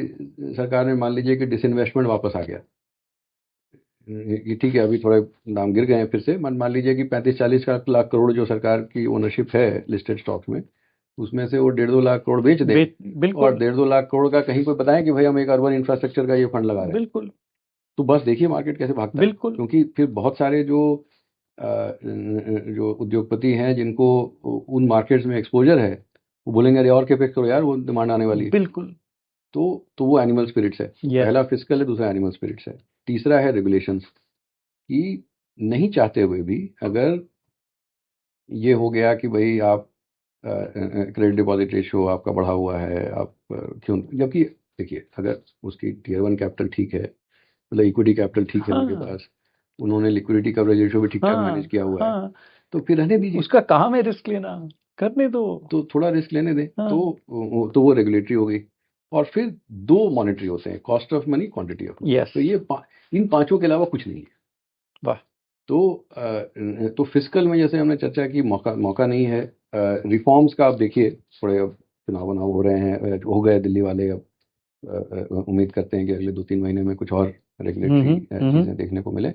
सरकार ने मान लीजिए कि डिसइन्वेस्टमेंट वापस आ गया, ये ठीक है, अभी थोड़े दाम गिर गए हैं फिर से। मान लीजिए कि 35-40 लाख करोड़ जो सरकार की ओनरशिप है लिस्टेड स्टॉक में, उसमें से वो 1.5-2 लाख करोड़ बेच दे, और 1.5-2 लाख करोड़ का कहीं कोई बताएं कि भाई हम एक अर्बन इंफ्रास्ट्रक्चर का ये फंड लगा रहे हैं, बिल्कुल, तो बस देखिए मार्केट कैसे भागता है। क्योंकि फिर बहुत सारे जो उद्योगपति हैं जिनको उन मार्केट्स में एक्सपोजर है, वो बोलेंगे अरे और कैपेक्स करो यार, वो डिमांड आने वाली है। बिल्कुल। तो वो एनिमल स्पिरिट्स है। पहला फिस्कल है, दूसरा एनिमल स्पिरिट्स है, तीसरा है रेगुलेशंस, कि नहीं चाहते हुए भी अगर ये हो गया कि भाई आप क्रेडिट डिपॉजिट रेशियो आपका बढ़ा हुआ है, आप क्यों, जबकि देखिए अगर उसकी टियर 1 कैपिटल ठीक है, मतलब इक्विटी कैपिटल ठीक है उनके पास, उन्होंने लिक्विडिटी कवरेज रेशियो भी ठीक ठाक मैनेज किया हुआ है, तो फिर रहने दीजिए, उसका कहाँ में रिस्क लेना। करने दो। तो थोड़ा रिस्क लेने दें। हाँ। तो वो रेगुलेटरी हो गई। और फिर 2 मॉनेटरी होते हैं, cost of money, quantity of money. Yes. तो ये इन पांचों के अलावा कुछ नहीं है। वाह। तो फिस्कल में जैसे हमने चर्चा की, मौका नहीं है। रिफॉर्म्स का आप देखिए, थोड़े अब चुनाव हो रहे हैं, हो गए दिल्ली वाले। अब उम्मीद करते हैं कि अगले 2-3 महीने में कुछ और रेगुलेटरी चीज़ें देखने को मिले।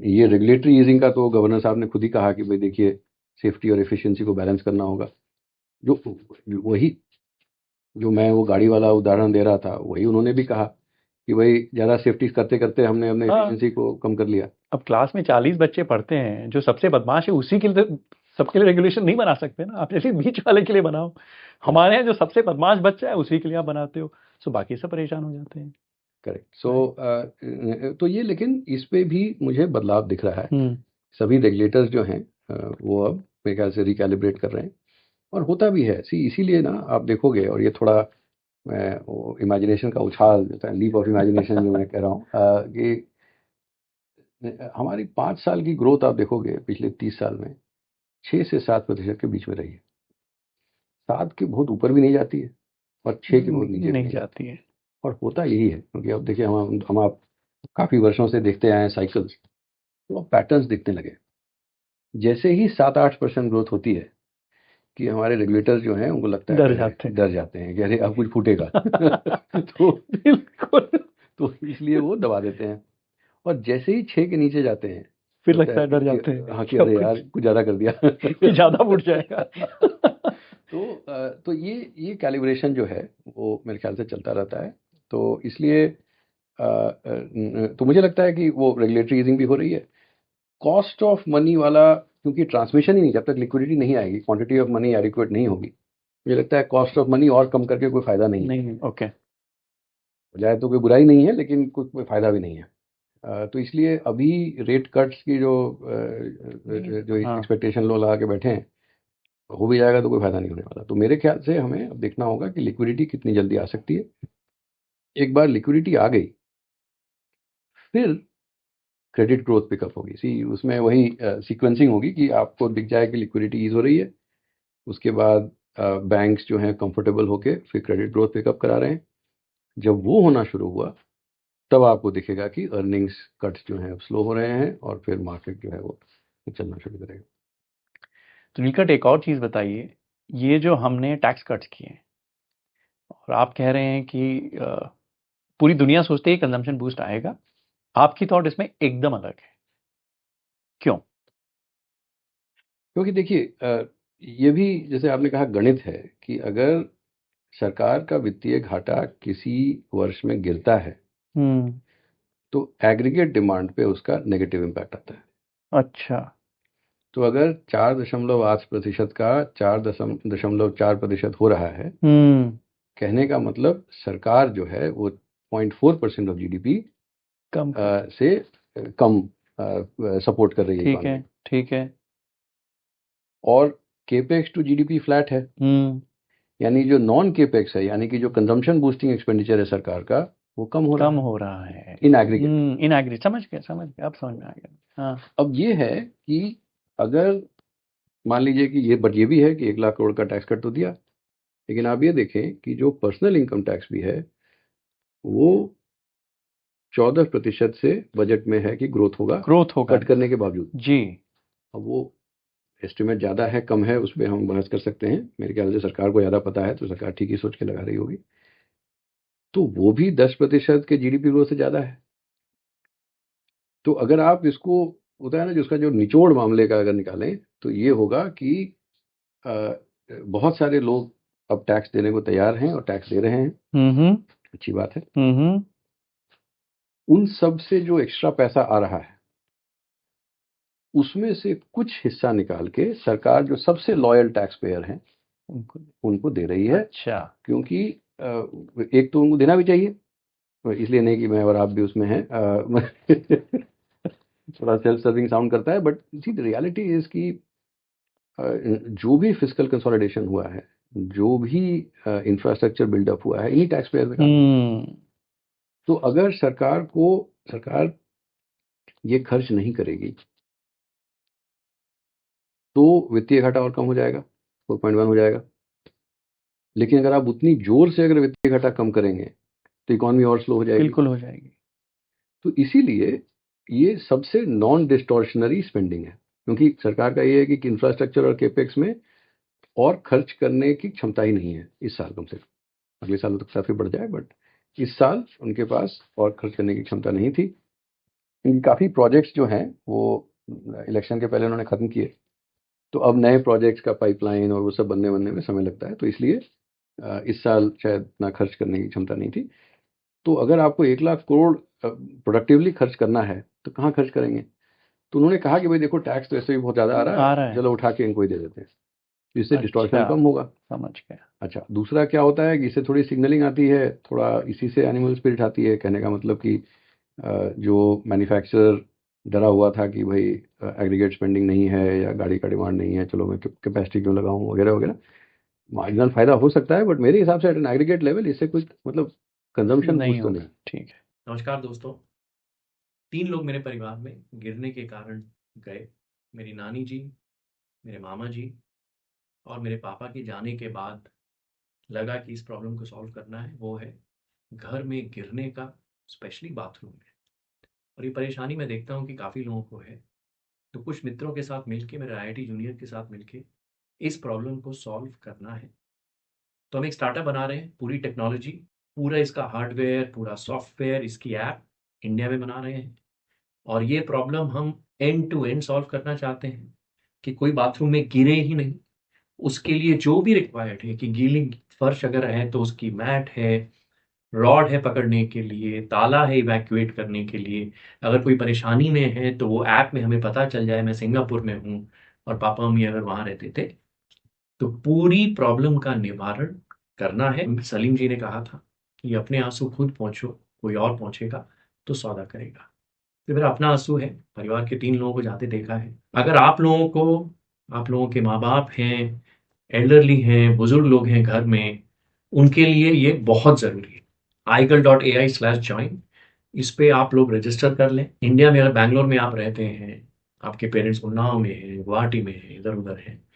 ये रेगुलेटरी ईजिंग का तो गवर्नर साहब ने खुद ही कहा कि भाई देखिए, सेफ्टी और एफिशिएंसी को बैलेंस करना होगा। जो वही जो मैं वो गाड़ी वाला उदाहरण दे रहा था, वही उन्होंने भी कहा कि भाई ज़्यादा सेफ्टी करते करते हमने अपने हाँ। एफिशिएंसी को कम कर लिया। अब क्लास में 40 बच्चे पढ़ते हैं, जो सबसे बदमाश है उसी के लिए सबके लिए रेगुलेशन नहीं बना सकते ना, आप जैसे बीच वाले के लिए बनाओ। हमारे यहाँ जो सबसे बदमाश बच्चा है उसी के लिए आप बनाते हो, सो बाकी सब परेशान हो जाते हैं। करेक्ट। तो ये, लेकिन इस पे भी मुझे बदलाव दिख रहा है। हम्म। सभी रेगुलेटर्स जो हैं, वो अब मेरे ख्याल से रिकैलिब्रेट कर रहे हैं। और होता भी है, इसीलिए ना आप देखोगे, और ये थोड़ा मैं वो इमेजिनेशन का उछाल देता है, लीप ऑफ इमेजिनेशन जो मैं कह रहा हूँ, कि हमारी 5 साल की ग्रोथ आप देखोगे पिछले 30 साल में 6 से 7% के बीच में रही है। 7 के बहुत ऊपर भी नहीं जाती है, और 6 के बहुत नीचे भी नहीं नहीं जाती है। और होता यही है, क्योंकि अब देखिए, हम आप काफ़ी वर्षों से देखते आए हैं साइकिल्स, तो अब पैटर्न्स दिखने लगे। जैसे ही 7-8% ग्रोथ होती है, कि हमारे रेगुलेटर्स जो हैं उनको लगता है, डर जाते हैं कि अरे अब कुछ फूटेगा। तो बिल्कुल। तो इसलिए वो दबा देते हैं। और जैसे ही 6 के नीचे जाते हैं, फिर लगता है डर जाते हैं हाँ, कि अरे यार कुछ ज़्यादा कर दिया। कि ज्यादा फूट जाएगा। तो ये कैलिब्रेशन जो है वो मेरे ख्याल से चलता रहता है। तो इसलिए तो मुझे लगता है कि वो रेगुलेटरी ईजिंग भी हो रही है। कॉस्ट ऑफ मनी वाला, क्योंकि ट्रांसमिशन ही नहीं, जब तक लिक्विडिटी नहीं आएगी, क्वांटिटी ऑफ मनी एडिक्वेट नहीं होगी, मुझे लगता है कॉस्ट ऑफ मनी और कम करके कोई फायदा नहीं है। नहीं। ओके। बजाय तो कोई बुराई नहीं है, लेकिन कोई फायदा भी नहीं है। तो इसलिए अभी रेट कट्स की जो हाँ। एक्सपेक्टेशन लोग लगा के बैठे हैं, हो भी जाएगा तो कोई फायदा नहीं होने वाला। तो मेरे ख्याल से हमें अब देखना होगा कि लिक्विडिटी कितनी जल्दी आ सकती है। एक बार लिक्विडिटी आ गई, फिर क्रेडिट ग्रोथ पिकअप होगी। उसमें वही सीक्वेंसिंग होगी कि आपको दिख जाए कि लिक्विडिटी ईज हो रही है, उसके बाद बैंक्स जो हैं कंफर्टेबल होके फिर क्रेडिट ग्रोथ पिकअप करा रहे हैं। जब वो होना शुरू हुआ, तब आपको दिखेगा कि अर्निंग्स कट्स जो हैं स्लो हो रहे हैं, और फिर मार्केट जो है वो चलना शुरू करेगा। तो निकट एक और चीज बताइए, ये जो हमने टैक्स कट्स किए और आप कह रहे हैं कि पूरी दुनिया सोचती है कंजम्पशन बूस्ट आएगा, आपकी थॉट इसमें एकदम अलग है, क्यों? क्योंकि देखिए, ये भी जैसे आपने कहा गणित है, कि अगर सरकार का वित्तीय घाटा किसी वर्ष में गिरता है, तो एग्रीगेट डिमांड पे उसका नेगेटिव इम्पैक्ट आता है। अच्छा। तो अगर 4.8% का 4.4% हो रहा है, कहने का मतलब सरकार जो है वो 0.4% ऑफ जीडीपी कम से कम सपोर्ट कर रही है ठीक है, इकोनॉमी। ठीक है। और केपेक्स टू जीडीपी फ्लैट है, यानी जो नॉन केपेक्स है, यानी कि जो कंजम्पशन बूस्टिंग एक्सपेंडिचर है सरकार का, वो कम हो रहा है इन एग्रीगेट। इन एग्रीगेट, समझ गया, अब समझ में आ गया। हाँ। अब ये है कि अगर मान लीजिए कि ये भी है कि 1 लाख करोड़ का टैक्स कट तो दिया, लेकिन आप ये देखें कि जो पर्सनल इनकम टैक्स भी है, वो 14% से बजट में है कि ग्रोथ होगा कट करने के बावजूद जी। अब वो एस्टिमेट ज़्यादा है कम है, उस पर हम बहस कर सकते हैं। मेरे ख्याल से सरकार को ज़्यादा पता है, तो सरकार ठीक ही सोच के लगा रही होगी। तो वो भी 10% के जीडीपी ग्रोथ से ज़्यादा है। तो अगर आप इसको, होता है ना, जिसका जो निचोड़ मामले का अगर निकालें, तो ये होगा कि बहुत सारे लोग अब टैक्स देने को तैयार हैं और टैक्स दे रहे हैं। अच्छी बात है। उन सब से जो एक्स्ट्रा पैसा आ रहा है, उसमें से कुछ हिस्सा निकाल के सरकार जो सबसे लॉयल टैक्स पेयर हैं उनको दे रही है। अच्छा। क्योंकि एक तो उनको देना भी चाहिए, इसलिए नहीं कि मैं और आप भी उसमें हैं। थोड़ा सेल्फ सर्विंग साउंड करता है, but see the reality is कि जो भी फिस्कल कंसोलिडेशन हुआ है, जो भी इंफ्रास्ट्रक्चर बिल्डअप हुआ है, इन्हीं टैक्स पेयर में काम। तो अगर सरकार ये खर्च नहीं करेगी, तो वित्तीय घाटा और कम हो जाएगा, 4.1 हो जाएगा। लेकिन अगर आप उतनी जोर से अगर वित्तीय घाटा कम करेंगे तो इकोनॉमी और स्लो हो जाएगी। बिल्कुल हो जाएगी। तो इसीलिए ये सबसे नॉन डिस्टॉर्शनरी स्पेंडिंग है, क्योंकि सरकार का ये है कि इंफ्रास्ट्रक्चर और केपेक्स में और खर्च करने की क्षमता ही नहीं है इस साल, कम से कम। अगले साल तो काफ़ी बढ़ जाए, बट इस साल उनके पास और खर्च करने की क्षमता नहीं थी, क्योंकि काफ़ी प्रोजेक्ट्स जो हैं वो इलेक्शन के पहले उन्होंने ख़त्म किए। तो अब नए प्रोजेक्ट्स का पाइपलाइन और वो सब बनने में समय लगता है, तो इसलिए इस साल शायद इतना खर्च करने की क्षमता नहीं थी। तो अगर आपको 1,00,000 करोड़ प्रोडक्टिवली खर्च करना है तो कहाँ खर्च करेंगे? तो उन्होंने कहा कि भाई देखो, टैक्स तो ऐसे भी बहुत ज़्यादा आ रहा है, चलो उठा के इनको ही दे देते हैं, जिससे डिस्टॉर्शन अच्छा, कम होगा। समझ गया। अच्छा, दूसरा क्या होता है कि इससे थोड़ी सिग्नलिंग आती है, थोड़ा इसी से एनिमल स्पिरिट आती है। कहने का मतलब कि जो मैन्युफैक्चरर डरा हुआ था कि भाई एग्रीगेट स्पेंडिंग नहीं है या गाड़ी का डिमांड नहीं है, चलो मैं कैपेसिटी क्यों लगाऊं वगैरह वगैरह, मार्जिनल फायदा हो सकता है, बट मेरे हिसाब से एट एन एग्रीगेट लेवल इससे कुछ मतलब कंजम्पशन नहीं बूस्ट तो होगा। नहीं। ठीक है। नमस्कार दोस्तों। 3 लोग मेरे परिवार में गिरने के कारण गए। मेरी नानी जी, मेरे मामा जी और मेरे पापा के जाने के बाद लगा कि इस प्रॉब्लम को सॉल्व करना है। वो है घर में गिरने का, स्पेशली बाथरूम में। और ये परेशानी मैं देखता हूँ कि काफ़ी लोगों को है। तो कुछ मित्रों के साथ मिलके, मेरे IIT जूनियर के साथ मिलके इस प्रॉब्लम को सॉल्व करना है। तो हम एक स्टार्टअप बना रहे हैं, पूरी टेक्नोलॉजी, पूरा इसका हार्डवेयर, पूरा सॉफ्टवेयर, इसकी ऐप इंडिया में बना रहे हैं। और ये प्रॉब्लम हम एंड टू एंड सॉल्व करना चाहते हैं कि कोई बाथरूम में गिरे ही नहीं। उसके लिए जो भी रिक्वायर्ड है कि गीली फर्श अगर है तो उसकी मैट है, रॉड है पकड़ने के लिए, ताला है इवैक्यूएट करने के लिए। अगर कोई परेशानी में है तो वो ऐप में हमें पता चल जाए। मैं सिंगापुर में हूँ और पापा मम्मी अगर वहाँ रहते थे, तो पूरी प्रॉब्लम का निवारण करना है। सलीम जी ने कहा था कि अपने आंसू खुद पहुँचो, कोई और पहुँचेगा तो सौदा करेगा। तो मेरा अपना आंसू है, परिवार के 3 लोगों को जाते देखा है। अगर आप लोगों के माँ बाप हैं, एल्डरली हैं, बुजुर्ग लोग हैं घर में, उनके लिए ये बहुत ज़रूरी है। iCal.ai/join, इस पे आप लोग रजिस्टर कर लें। इंडिया में अगर बैंगलोर में आप रहते हैं, आपके पेरेंट्स उन्नाव में हैं, गुवाहाटी में हैं, इधर उधर हैं,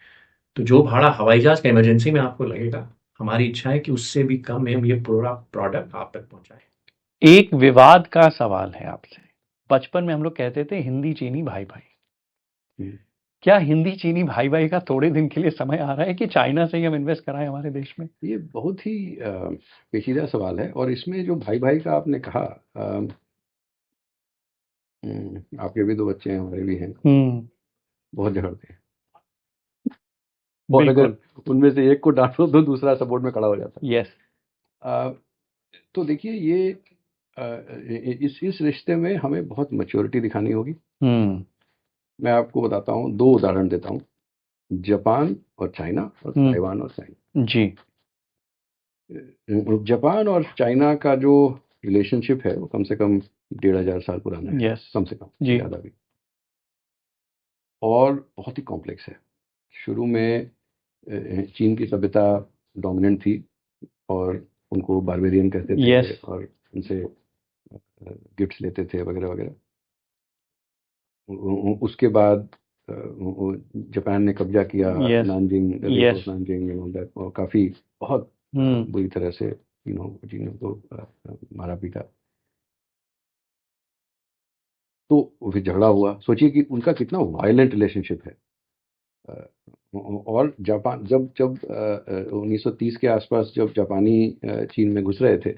तो जो भाड़ा हवाई जहाज का इमरजेंसी में आपको लगेगा, हमारी इच्छा है कि उससे भी कम में हम ये पूरा प्रोडक्ट आप तक पहुंचाएं। एक विवाद का सवाल है आपसे। बचपन में हम लोग कहते थे हिंदी चीनी भाई भाई। क्या हिंदी चीनी भाई भाई का थोड़े दिन के लिए समय आ रहा है कि चाइना से ही हम इन्वेस्ट कराएं हमारे देश में? ये बहुत ही पेचीदा सवाल है, और इसमें जो भाई भाई का आपने कहा, आपके भी 2 बच्चे हैं, हमारे भी हैं, बहुत झगड़ते हैं। और अगर बिल्कुल। उनमें से एक को डांटो तो दूसरा सपोर्ट में खड़ा हो जाता है। यस। तो देखिए, ये इस रिश्ते में हमें बहुत मैच्योरिटी दिखानी होगी। मैं आपको बताता हूँ, 2 उदाहरण देता हूँ, जापान और चाइना और ताइवान और चाइना। जी। जापान और चाइना का जो रिलेशनशिप है वो कम से कम 1,500 साल पुराना है। यस। कम से कम, जी। ज़्यादा भी, और बहुत ही कॉम्प्लेक्स है। शुरू में चीन की सभ्यता डोमिनेंट थी और उनको बारबेरियन कहते थे। यस। और उनसे गिफ्ट्स लेते थे वगैरह वगैरह। उसके बाद जापान ने कब्जा किया, yes. Nanjing, the rape yes. Of Nanjing and all that, और काफ़ी बहुत बुरी तरह से चीनों को मारा पीटा। तो फिर झगड़ा हुआ। सोचिए कि उनका कितना वायलेंट रिलेशनशिप है। और जापान जब जब 1930 के आसपास जब जापानी चीन में घुस रहे थे,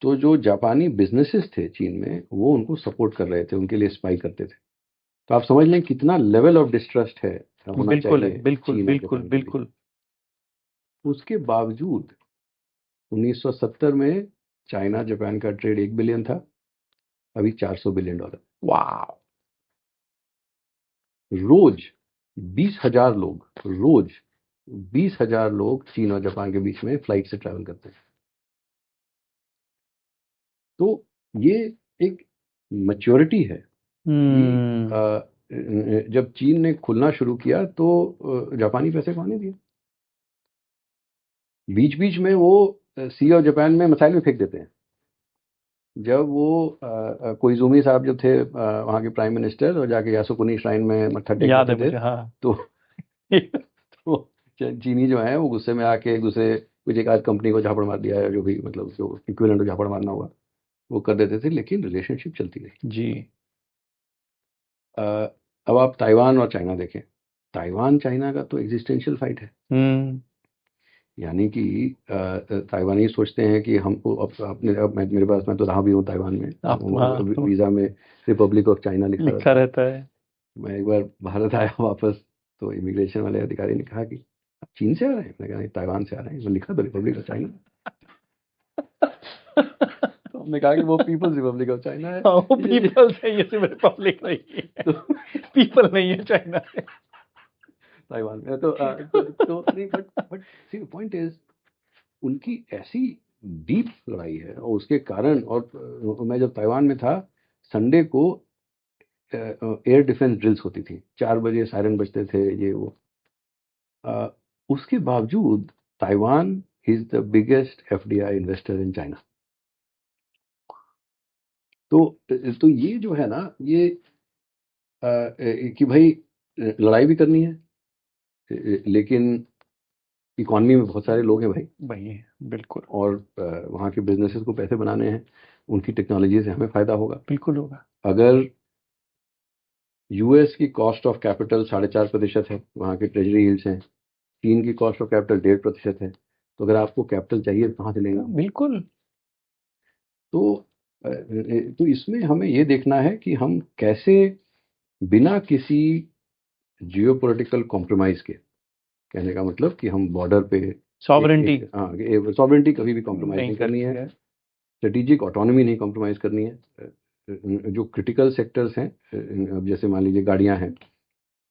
तो जो जापानी बिजनेसेस थे चीन में, वो उनको सपोर्ट कर रहे थे, उनके लिए स्पाई करते थे। तो आप समझ लें कितना लेवल ऑफ डिस्ट्रस्ट है, होना बिल्कुल चाहिए है, बिल्कुल चीन और बिल्कुल जापान के बीच। बिल्कुल। उसके बावजूद 1970 में चाइना जापान का ट्रेड 1 बिलियन था, अभी $400 बिलियन। वाह। रोज 20,000 लोग, रोज 20,000 लोग चीन और जापान के बीच में फ्लाइट से ट्रैवल करते हैं। तो ये एक मैच्योरिटी है कि जब चीन ने खुलना शुरू किया तो जापानी पैसे को आने दिए। बीच बीच में वो सी और जापान में मिसाइल भी फेंक देते हैं, जब वो कोइजुमी साहब जो थे वहाँ के प्राइम मिनिस्टर, और जाके यासुकुनी श्राइन में मत्था टेक याद है करते थे, मुझे, हाँ। तो तो चीनी जो है वो गुस्से में आके एक दूसरे कुछ एक आध कंपनी को झापड़ मार दिया है, जो भी मतलब जो इक्विवेलेंट को झापड़ मारना हुआ वो कर देते थे, लेकिन रिलेशनशिप चलती रही। जी। अ, अब आप ताइवान और चाइना देखें, ताइवान चाइना का तो एग्जिस्टेंशियल फाइट है। हम्म। यानी कि ताइवानी सोचते हैं कि हमको अब मेरे पास, मैं तो रहा भी हूँ ताइवान में, आप, हाँ, तो वीज़ा में रिपब्लिक ऑफ चाइना लिखा लिखा रहता है। रहता है। मैं एक बार भारत आया वापस, तो इमिग्रेशन वाले अधिकारी ने कहा कि आप चीन से आ रहे हैं? मैंने कहा नहीं, ताइवान से आ रहे हैं। मैं लिखा तो रिपब्लिक ऑफ चाइना। तो हमने कहा कि वो पीपल्स रिपब्लिक ऑफ चाइना है। हाँ, वो पीपल है, ये सिर्फ रिपब्लिक नहीं है, तो पीपल नहीं है चाइना में। ताइवान में तो नहीं, but see the point is, उनकी ऐसी डीप लड़ाई है, और उसके कारण, और मैं जब ताइवान में था, संडे को एयर डिफेंस ड्रिल्स होती थी, 4 बजे सायरन बजते थे, ये वो। अ, उसके बावजूद Taiwan is the biggest FDI investor in China. तो ये जो है ना, ये कि भाई लड़ाई भी करनी है, लेकिन इकॉनमी में बहुत सारे लोग हैं भाई, वही, बिल्कुल और वहाँ के बिजनेसेस को पैसे बनाने हैं, उनकी टेक्नोलॉजी से हमें फायदा होगा। बिल्कुल होगा। अगर यूएस की कॉस्ट ऑफ कैपिटल 4.5% है, वहाँ के ट्रेजरी यील्ड्स हैं, चीन की कॉस्ट ऑफ कैपिटल 1.5% है, तो अगर आपको कैपिटल चाहिए तो कहाँ से लेंगे? बिल्कुल। तो तो इसमें हमें ये देखना है कि हम कैसे बिना किसी जियोपॉलिटिकल कॉम्प्रोमाइज के, कहने का मतलब कि हम बॉर्डर पे सॉवरेंटी सॉवरेंटी कभी भी कॉम्प्रोमाइज नहीं नहीं करनी है, करनी है। स्ट्रेटेजिक ऑटोनॉमी नहीं कॉम्प्रोमाइज करनी है। जो क्रिटिकल सेक्टर्स हैं, अब जैसे मान लीजिए गाड़ियां हैं,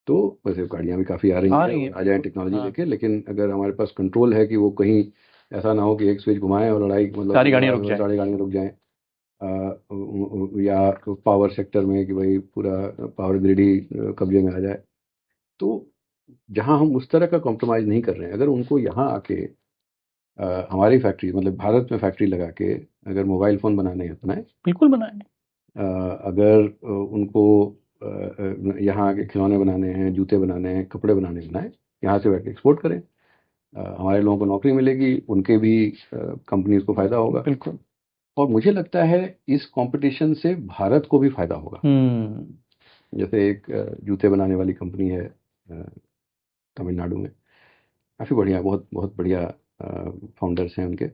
तो वैसे गाड़ियां भी काफ़ी आ रही आ हैं, रही और है, आ जाए बिल्कुल, टेक्नोलॉजी हाँ। लेके, लेकिन अगर हमारे पास कंट्रोल है कि वो कहीं ऐसा ना हो कि एक स्विच घुमाएं और लड़ाई, मतलब सारी गाड़ियां रुक जाए। सारी गाड़ियां रुक जाएं, या पावर सेक्टर में कि भाई पूरा पावर ग्रिड ही कब्जे में आ जाए। तो जहां हम उस तरह का कॉम्प्रोमाइज़ नहीं कर रहे हैं, अगर उनको यहाँ आके हमारी फैक्ट्री, मतलब भारत में फैक्ट्री लगा के अगर मोबाइल फ़ोन बनाने हैं बनाएं, बिल्कुल बनाए। अगर उनको यहाँ आके खिलौने बनाने हैं, जूते बनाने हैं, कपड़े बनाने हैं, बनाएं, यहाँ से बैठ के एक्सपोर्ट करें। हमारे लोगों को नौकरी मिलेगी, उनके भी कंपनीज को फ़ायदा होगा, बिल्कुल। और मुझे लगता है इस कंपटीशन से भारत को भी फ़ायदा होगा। जैसे एक जूते बनाने वाली कंपनी है तमिलनाडु में, काफ़ी बढ़िया, बहुत बहुत बढ़िया फाउंडर्स हैं उनके।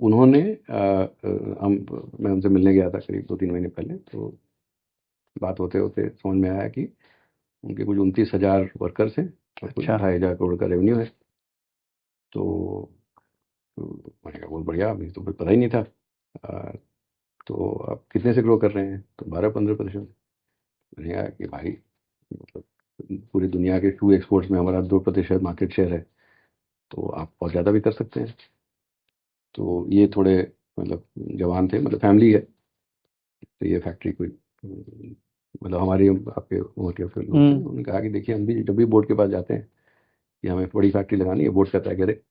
उन्होंने मैं उनसे मिलने गया था करीब 2-3 महीने पहले, तो बात होते होते समझ में आया कि उनके कुछ 29,000 वर्कर्स हैं, और कुछ अच्छा। 2,500 करोड़ का रेवेन्यू है। तो मैंने कहा बहुत बढ़िया, मुझे तो कुछ पता ही नहीं था। अ, तो आप कितने से ग्रो कर रहे हैं? तो 12-15%। मैंने कहा कि भाई, मतलब पूरी दुनिया के शू एक्सपोर्ट्स में हमारा 2% मार्केट शेयर है, तो आप और ज़्यादा भी कर सकते हैं। तो ये थोड़े मतलब जवान थे, मतलब फैमिली है, तो ये फैक्ट्री कोई मतलब हमारी आपके उम्र के लोग थे। उन्होंने कहा कि देखिए, हम भी जब भी बोर्ड के पास जाते हैं कि हमें बड़ी फैक्ट्री लगानी है, बोर्ड कहता है कि अरे,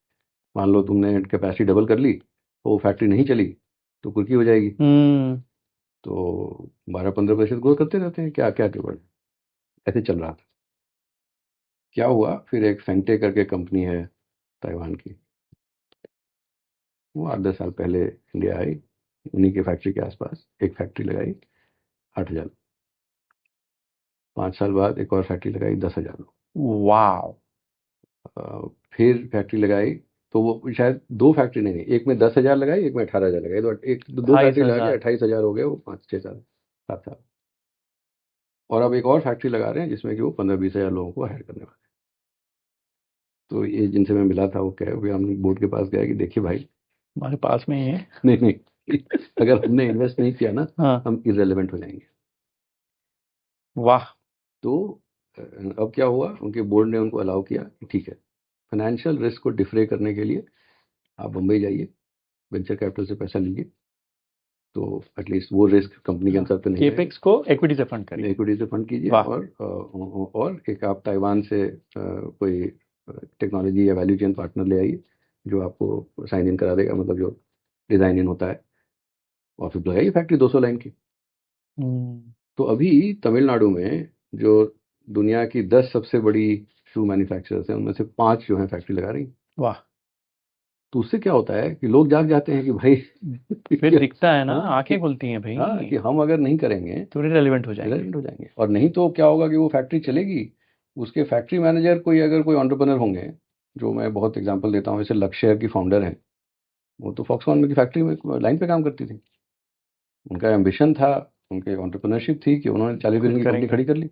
मान लो तुमने कैपेसिटी डबल कर ली, तो वो फैक्ट्री नहीं चली तो कुर्की हो जाएगी। तो 12-15% ग्रोथ करते रहते हैं, क्या क्या केवल ऐसे चल रहा था। क्या हुआ फिर, एक फेंगटे करके कंपनी है ताइवान की, वो 8-10 साल पहले इंडिया आई, उन्हीं के फैक्ट्री के आसपास एक फैक्ट्री लगाई, 8,000। 5 साल बाद एक और फैक्ट्री लगाई, 10,000। वाह। फिर फैक्ट्री लगाई, तो वो शायद 2 फैक्ट्री नहीं, एक में 10,000 लगाई, एक में 18,000 लगाई, तो एक दो फैक्ट्री लगा के 28,000। 28,000 हो गए, वो 5-6 साल, 7 साल। और अब एक और फैक्ट्री लगा रहे हैं जिसमें कि वो 15-20 हज़ार लोगों को हायर करने वाले। तो ये जिनसे मैं मिला था वो कहे, भाई हम बोर्ड के पास गए कि देखिए भाई, हमारे पास में ही है। नहीं नहीं, अगर हमने इन्वेस्ट नहीं किया ना, हाँ। हम इररेलेवेंट हो जाएंगे। वाह। तो अब क्या हुआ, उनके बोर्ड ने उनको अलाउ किया कि ठीक है, फाइनेंशियल रिस्क को डिफ्रे करने के लिए आप बम्बई जाइए, वेंचर कैपिटल से पैसा लीजिए, तो एटलीस्ट वो रिस्क कंपनी के अंदर तो नहीं रहेगा। केपेक्स को इक्विटी से फंड करिए। इक्विटी से फंड कीजिए, वाह। और एक आप ताइवान से कोई टेक्नोलॉजी या वैल्यू चेन पार्टनर ले आइए, जो आपको साइन इन करा देगा, मतलब जो डिज़ाइन इन होता है, और फिर लगाई फैक्ट्री 200 लाइन की। तो अभी तमिलनाडु में जो दुनिया की 10 सबसे बड़ी शू मैन्युफैक्चरर्स हैं, उनमें से 5 जो हैं फैक्ट्री लगा रही। वाह। तो उससे क्या होता है कि लोग जाग जाते हैं कि भाई फिर दिखता है ना, हाँ आंखें खुलती हैं हाँ, भाई, कि हम अगर नहीं करेंगे तो रिलेवेंट हो जाएंगे। रिलेवेंट हो जाएंगे। और नहीं तो क्या होगा कि वो फैक्ट्री चलेगी, उसके फैक्ट्री मैनेजर कोई अगर कोई एंटरप्रेन्योर होंगे, जो मैं बहुत एग्जांपल देता हूँ, जैसे लक्ष्य की फाउंडर हैं, वो तो फॉक्सकॉन में की फैक्ट्री में लाइन पे काम करती थी। उनका एम्बिशन था, उनके एंटरप्रेन्योरशिप थी कि उन्होंने 40 खुद बिलियन की कंपनी करेंगे। खड़ी कर ली।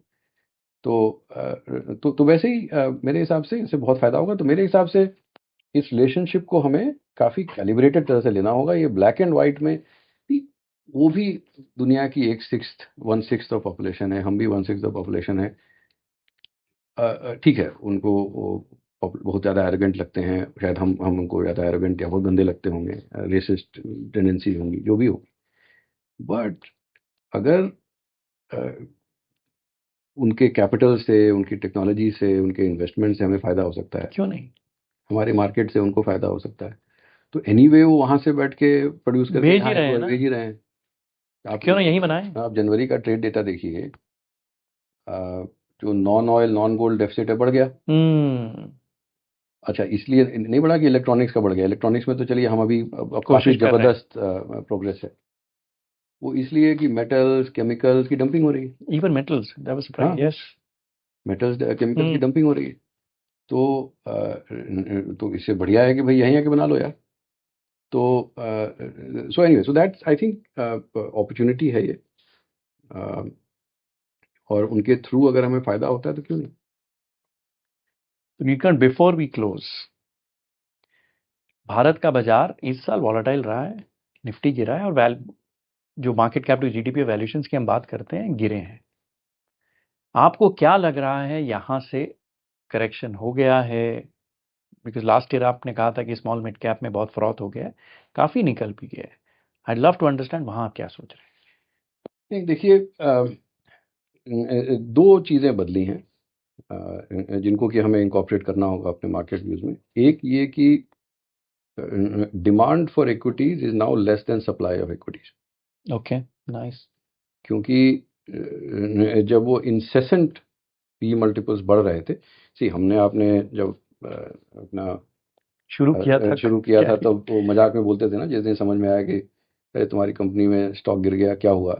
तो वैसे ही मेरे हिसाब से इससे बहुत फायदा होगा। तो मेरे हिसाब से इस रिलेशनशिप को हमें काफी कैलिब्रेटेड तरह से लेना होगा। ये ब्लैक एंड व्हाइट में भी, वो भी दुनिया की 1/6 ऑफ पॉपुलेशन है, हम भी 1/6 ऑफ पॉपुलेशन है। ठीक है, उनको वो बहुत ज़्यादा एरोगेंट लगते हैं, शायद हम उनको ज़्यादा एरोगेंट या बहुत गंदे लगते होंगे, रेसिस्ट टेंडेंसी होंगी, जो भी हो। बट अगर अ, उनके कैपिटल से, उनकी टेक्नोलॉजी से, उनके इन्वेस्टमेंट से हमें फ़ायदा हो सकता है, क्यों नहीं, हमारे मार्केट से उनको फ़ायदा हो सकता है, तो एनीवे वो वहाँ से बैठ के प्रोड्यूस करके भेज ही यहाँ रहे हैं ना, भेज ही रहे हैं। क्यों ना यही बनाए। आप जनवरी का ट्रेड डेटा देखिए, जो non oil non gold deficit है, बढ़ गया। अच्छा, इसलिए नहीं बढ़ा कि इलेक्ट्रॉनिक्स का बढ़ गया। इलेक्ट्रॉनिक्स में तो चलिए हम अभी अब काफ़ी कोशिश कर रहे हैं। ज़बरदस्त प्रोग्रेस है। वो इसलिए कि मेटल्स केमिकल्स की डंपिंग हो रही है। Even metals, that was surprise. हाँ, यस। मेटल्स केमिकल्स की डंपिंग हो रही है। तो इससे बढ़िया है कि भाई यहीं आके बना लो यार। तो so anyway, so that's I think opportunity है ये। और उनके थ्रू अगर हमें फ़ायदा होता है तो क्यों नहीं। तो Neelkanth, before we close, Bharat का बाजार इस साल वॉलेटाइल रहा है, निफ्टी गिरा है, और जो market cap to GDP valuations की हम बात करते हैं, गिरे हैं। आपको क्या लग रहा है, यहां से करेक्शन हो गया है? बिकॉज लास्ट ईयर आपने कहा था कि स्मॉल मिड कैप में बहुत फ्रॉथ हो गया है, काफी निकल भी गया है। आई लव टू अंडरस्टैंड वहां आप क्या सोच रहे हैं। नहीं, देखिए, दो चीज़ें बदली हैं जिनको कि हमें इंकॉर्पोरेट करना होगा अपने मार्केट व्यूज में। एक ये कि demand for equities is now less than supply of equities. Okay, nice. क्योंकि जब वो इंसेसेंट पी मल्टीपल्स बढ़ रहे थे, सी हमने आपने जब अपना शुरू किया था शुरू किया था तो वो मजाक में बोलते थे ना, जिस दिन समझ में आया कि अरे तुम्हारी कंपनी में स्टॉक गिर गया, क्या हुआ,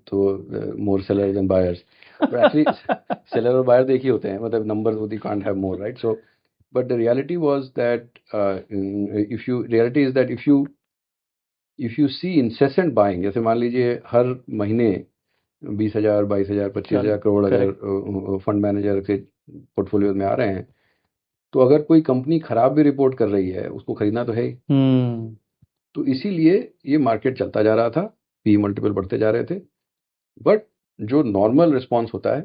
तो मोर सेलर देन बायर्स। तो एक्चुअली सेलर और बायर तो एक ही होते हैं, मतलब नंबर वो can't have more, right? So but the reality was that reality is that if you see incessant buying, जैसे मान लीजिए हर महीने 20,000 22,000 25,000 करोड़ अगर फंड मैनेजर के पोर्टफोलियो में आ रहे हैं, तो अगर कोई कंपनी खराब भी रिपोर्ट कर रही है, उसको खरीदना तो है ही। तो इसीलिए ये मार्केट चलता जा रहा था, पी मल्टीपल बढ़ते जा रहे थे। बट जो नॉर्मल रिस्पॉन्स होता है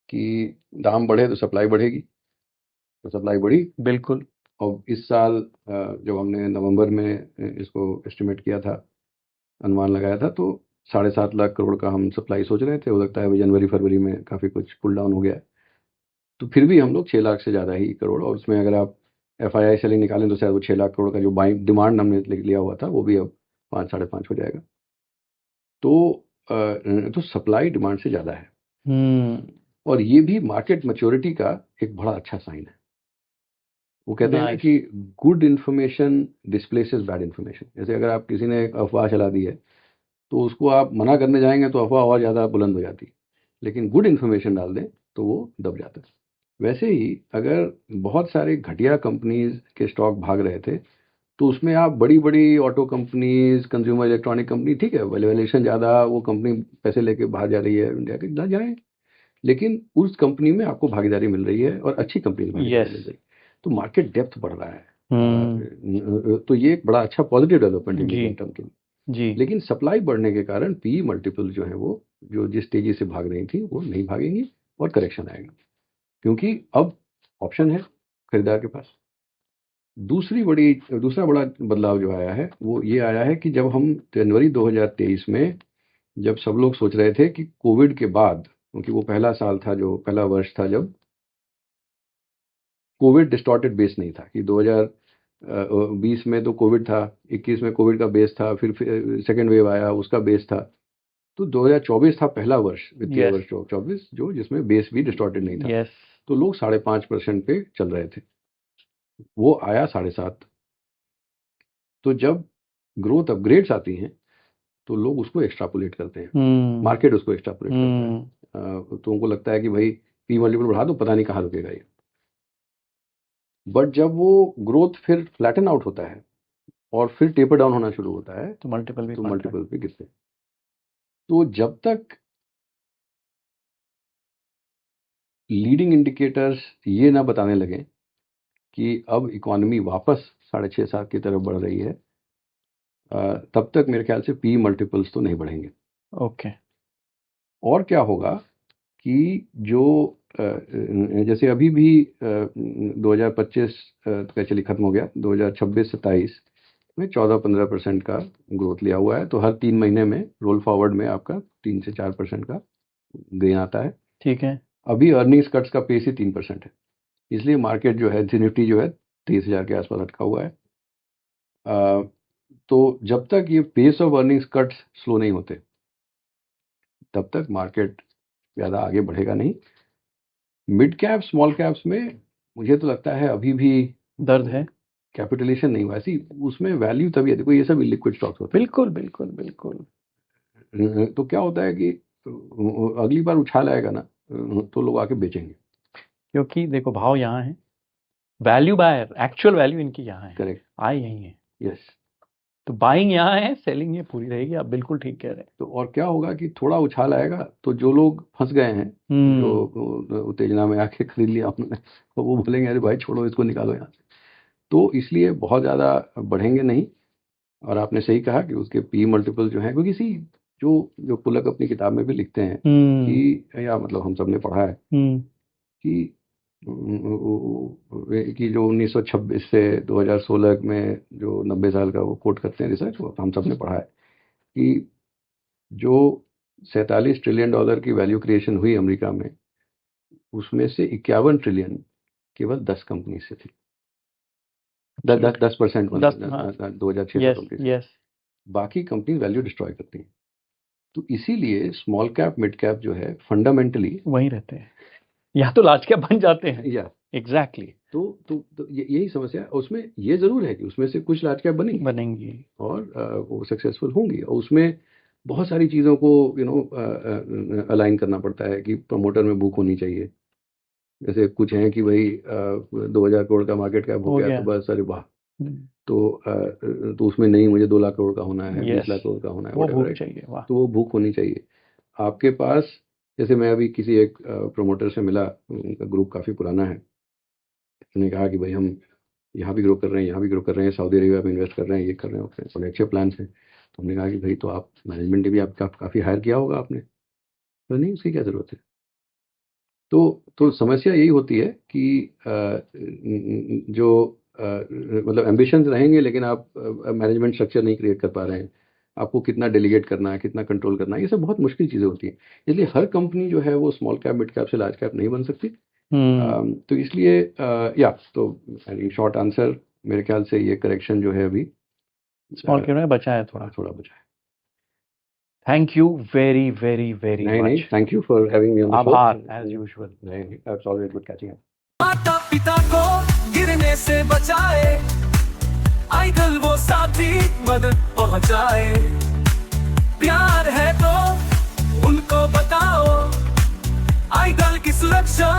कि दाम बढ़े तो सप्लाई बढ़ेगी, तो सप्लाई बढ़ी। बिल्कुल। और इस साल जब हमने नवंबर में इसको एस्टिमेट किया था, अनुमान लगाया था, तो 7.5 लाख करोड़ का हम सप्लाई सोच रहे थे। हो सकता है जनवरी फरवरी में काफ़ी कुछ पुल डाउन हो गया, तो फिर भी हम लोग 6 लाख से ज़्यादा ही करोड़, और उसमें अगर आप FII सेलिंग निकालें तो शायद वो 6 लाख करोड़ का जो बाइंग डिमांड हमने लिया हुआ था, वो भी अब 5 साढ़े 5 हो जाएगा। तो सप्लाई डिमांड से ज़्यादा है। और ये भी मार्केट मैच्योरिटी का एक बड़ा अच्छा साइन है। वो कहते हैं ना कि good information displaces bad information. जैसे अगर आप किसी ने एक अफवाह चला दी है, तो उसको आप मना करने जाएंगे तो अफवाह और ज़्यादा बुलंद हो जाती है, लेकिन गुड इन्फॉर्मेशन डाल दें तो वो दब जाता है। वैसे ही अगर बहुत सारे घटिया कंपनीज के स्टॉक भाग रहे थे, तो उसमें आप बड़ी बड़ी auto companies, consumer electronic company, ठीक है वैल्यूएशन ज़्यादा, वो कंपनी पैसे लेके बाहर जा रही है इंडिया के, ना जाए, लेकिन उस कंपनी में आपको भागीदारी मिल रही है और अच्छी कंपनी में भागीदारी मिल रही है, तो मार्केट डेप्थ बढ़ रहा है। तो ये एक बड़ा अच्छा पॉजिटिव डेवलपमेंट है मीडियम टर्म के लिए। लेकिन सप्लाई बढ़ने के कारण पी मल्टीपल जो है वो, जो जिस तेजी से भाग रही थी, वो नहीं भागेंगी और करेक्शन आएगा, क्योंकि अब ऑप्शन है खरीदार के पास। दूसरा बड़ा बदलाव जो आया है, वो ये आया है कि जब हम जनवरी 2023 में जब सब लोग सोच रहे थे कि कोविड के बाद, क्योंकि वो पहला साल था, जो पहला वर्ष था जब कोविड डिस्टॉर्टेड बेस नहीं था, कि 20 में तो कोविड था, 21 में कोविड का बेस था, फिर सेकेंड वेव आया, उसका बेस था। तो 2024 था पहला वर्ष, वित्तीय Yes. वर्ष 24 जो जिसमें बेस भी डिस्टॉर्टेड नहीं था। यस, तो लोग 5.5% पे चल रहे थे, वो आया 7.5। तो जब ग्रोथ अपग्रेड्स आती हैं तो लोग उसको एक्स्ट्रापोलेट करते हैं, मार्केट उसको एक्स्ट्रापोलेट करता है। तो उनको लगता है कि भाई पी मल्टीपल बढ़ा दो, पता नहीं कहाँ रुकेगा ये। बट जब वो ग्रोथ फिर फ्लैटन आउट होता है और फिर टेपर डाउन होना शुरू होता है तो मल्टीपल भी तो contract. मल्टीपल पे गिरते हैं। तो जब तक लीडिंग इंडिकेटर्स ये ना बताने लगे कि अब इकोनॉमी वापस 6.5-7 की तरफ बढ़ रही है, तब तक मेरे ख्याल से पी मल्टीपल्स तो नहीं बढ़ेंगे। ओके. और क्या होगा कि जो जैसे अभी भी 2025 का चलिए खत्म हो गया, 2026-27 में 14-15% का ग्रोथ लिया हुआ है। तो हर 3 महीने में रोल फॉरवर्ड में आपका 3 से 4% का गेन आता है। ठीक है. अभी अर्निंग्स कट्स का पेस ही 3% है, इसलिए मार्केट जो है निफ्टी जो है 23,000 के आसपास अटका हुआ है। तो जब तक ये pace of earnings cuts slow नहीं होते तब तक मार्केट ज़्यादा आगे बढ़ेगा नहीं। मिड कैप स्मॉल कैप्स में मुझे तो लगता है अभी भी दर्द है. कैपिटलेशन नहीं हुआ, ऐसी उसमें वैल्यू तभी है। देखो ये सब लिक्विड स्टॉक्स होते बिल्कुल बिल्कुल बिल्कुल. हैं, तो क्या होता है कि अगली बार उछाल आएगा ना तो लोग आके बेचेंगे। क्योंकि देखो भाव यहाँ है, वैल्यू बायर, एक्चुअल वैल्यू इनकी यहाँ है, करेक्ट, आय यही है. यस। तो बाइंग यहाँ है, सेलिंग ये पूरी रहेगी. आप बिल्कुल ठीक कह रहे हैं. तो और क्या होगा कि थोड़ा उछाल आएगा तो जो लोग फंस गए हैं, जो उत्तेजना में आके खरीद लिया उन्होंने, तो वो बोलेंगे अरे भाई छोड़ो इसको, निकालो यहाँ से। तो इसलिए बहुत ज़्यादा बढ़ेंगे नहीं। और आपने सही कहा कि उसके पी मल्टीपल जो है, क्योंकि सी जो पुलक अपनी किताब में भी लिखते हैं कि या मतलब हम सब ने पढ़ा है कि जो 1926 से 2016 में जो 90 साल का वो कोट करते हैं रिसर्च, वो हम सब ने पढ़ा है कि जो 47 ट्रिलियन डॉलर की वैल्यू क्रिएशन हुई अमेरिका में, उसमें से 51 ट्रिलियन केवल 10 कंपनी से थी। 10% 2006 कंपनी, यस. बाकी कंपनी वैल्यू डिस्ट्रॉय करती हैं। तो इसीलिए स्मॉल कैप मिड कैप जो है फंडामेंटली वहीं रहते हैं, या तो लार्ज कैप बन जाते हैं. या एग्जैक्टली. तो यही समस्या है। उसमें ये जरूर है कि उसमें से कुछ लार्ज कैप बनेंगी और वो सक्सेसफुल होंगी, और उसमें बहुत सारी चीज़ों को अलाइन करना पड़ता है कि प्रमोटर में बुक होनी चाहिए। जैसे कुछ हैं कि भाई 2000 करोड़ का मार्केट कैप हो गया तो बस अरे वाह, तो उसमें नहीं, मुझे 2 लाख करोड़ का होना है, 20 लाख करोड़ का होना है, वो भूख चाहिए. वाह. तो वो भूख होनी चाहिए आपके पास। जैसे मैं अभी किसी एक प्रमोटर से मिला, उनका ग्रुप काफ़ी पुराना है। उन्होंने कहा कि भाई हम यहाँ भी ग्रो कर रहे हैं, यहाँ भी ग्रो कर रहे हैं, सऊदी अरेबिया में इन्वेस्ट कर रहे हैं, ये कर रहे हैं, बड़े अच्छे प्लान हैं। तो हमने कहा कि भाई तो आप मैनेजमेंट ने भी आपका काफ़ी हायर किया होगा आपने। तो नहीं, उसकी क्या ज़रूरत है। तो समस्या यही होती है कि जो मतलब एम्बिशंस रहेंगे लेकिन आप मैनेजमेंट स्ट्रक्चर नहीं क्रिएट कर पा रहे हैं, आपको कितना डेलीगेट करना है, कितना कंट्रोल करना है, ये सब बहुत मुश्किल चीज़ें होती हैं। इसलिए हर कंपनी जो है वो स्मॉल कैप मिड कैप से लार्ज कैप नहीं बन सकती। तो इसलिए तो शॉर्ट आंसर मेरे ख्याल से ये करेक्शन जो है अभी स्मॉल कैप में बचा है, थोड़ा बचा है। Thank you very very very much. Thank you for having me on the show. आभार as usual. It's always good catching up. माता पिता को गिरने से बचाए, आइडल वो साथी मदद पहुंचाए। प्यार है तो उनको बताओ, आइडल की सुरक्षा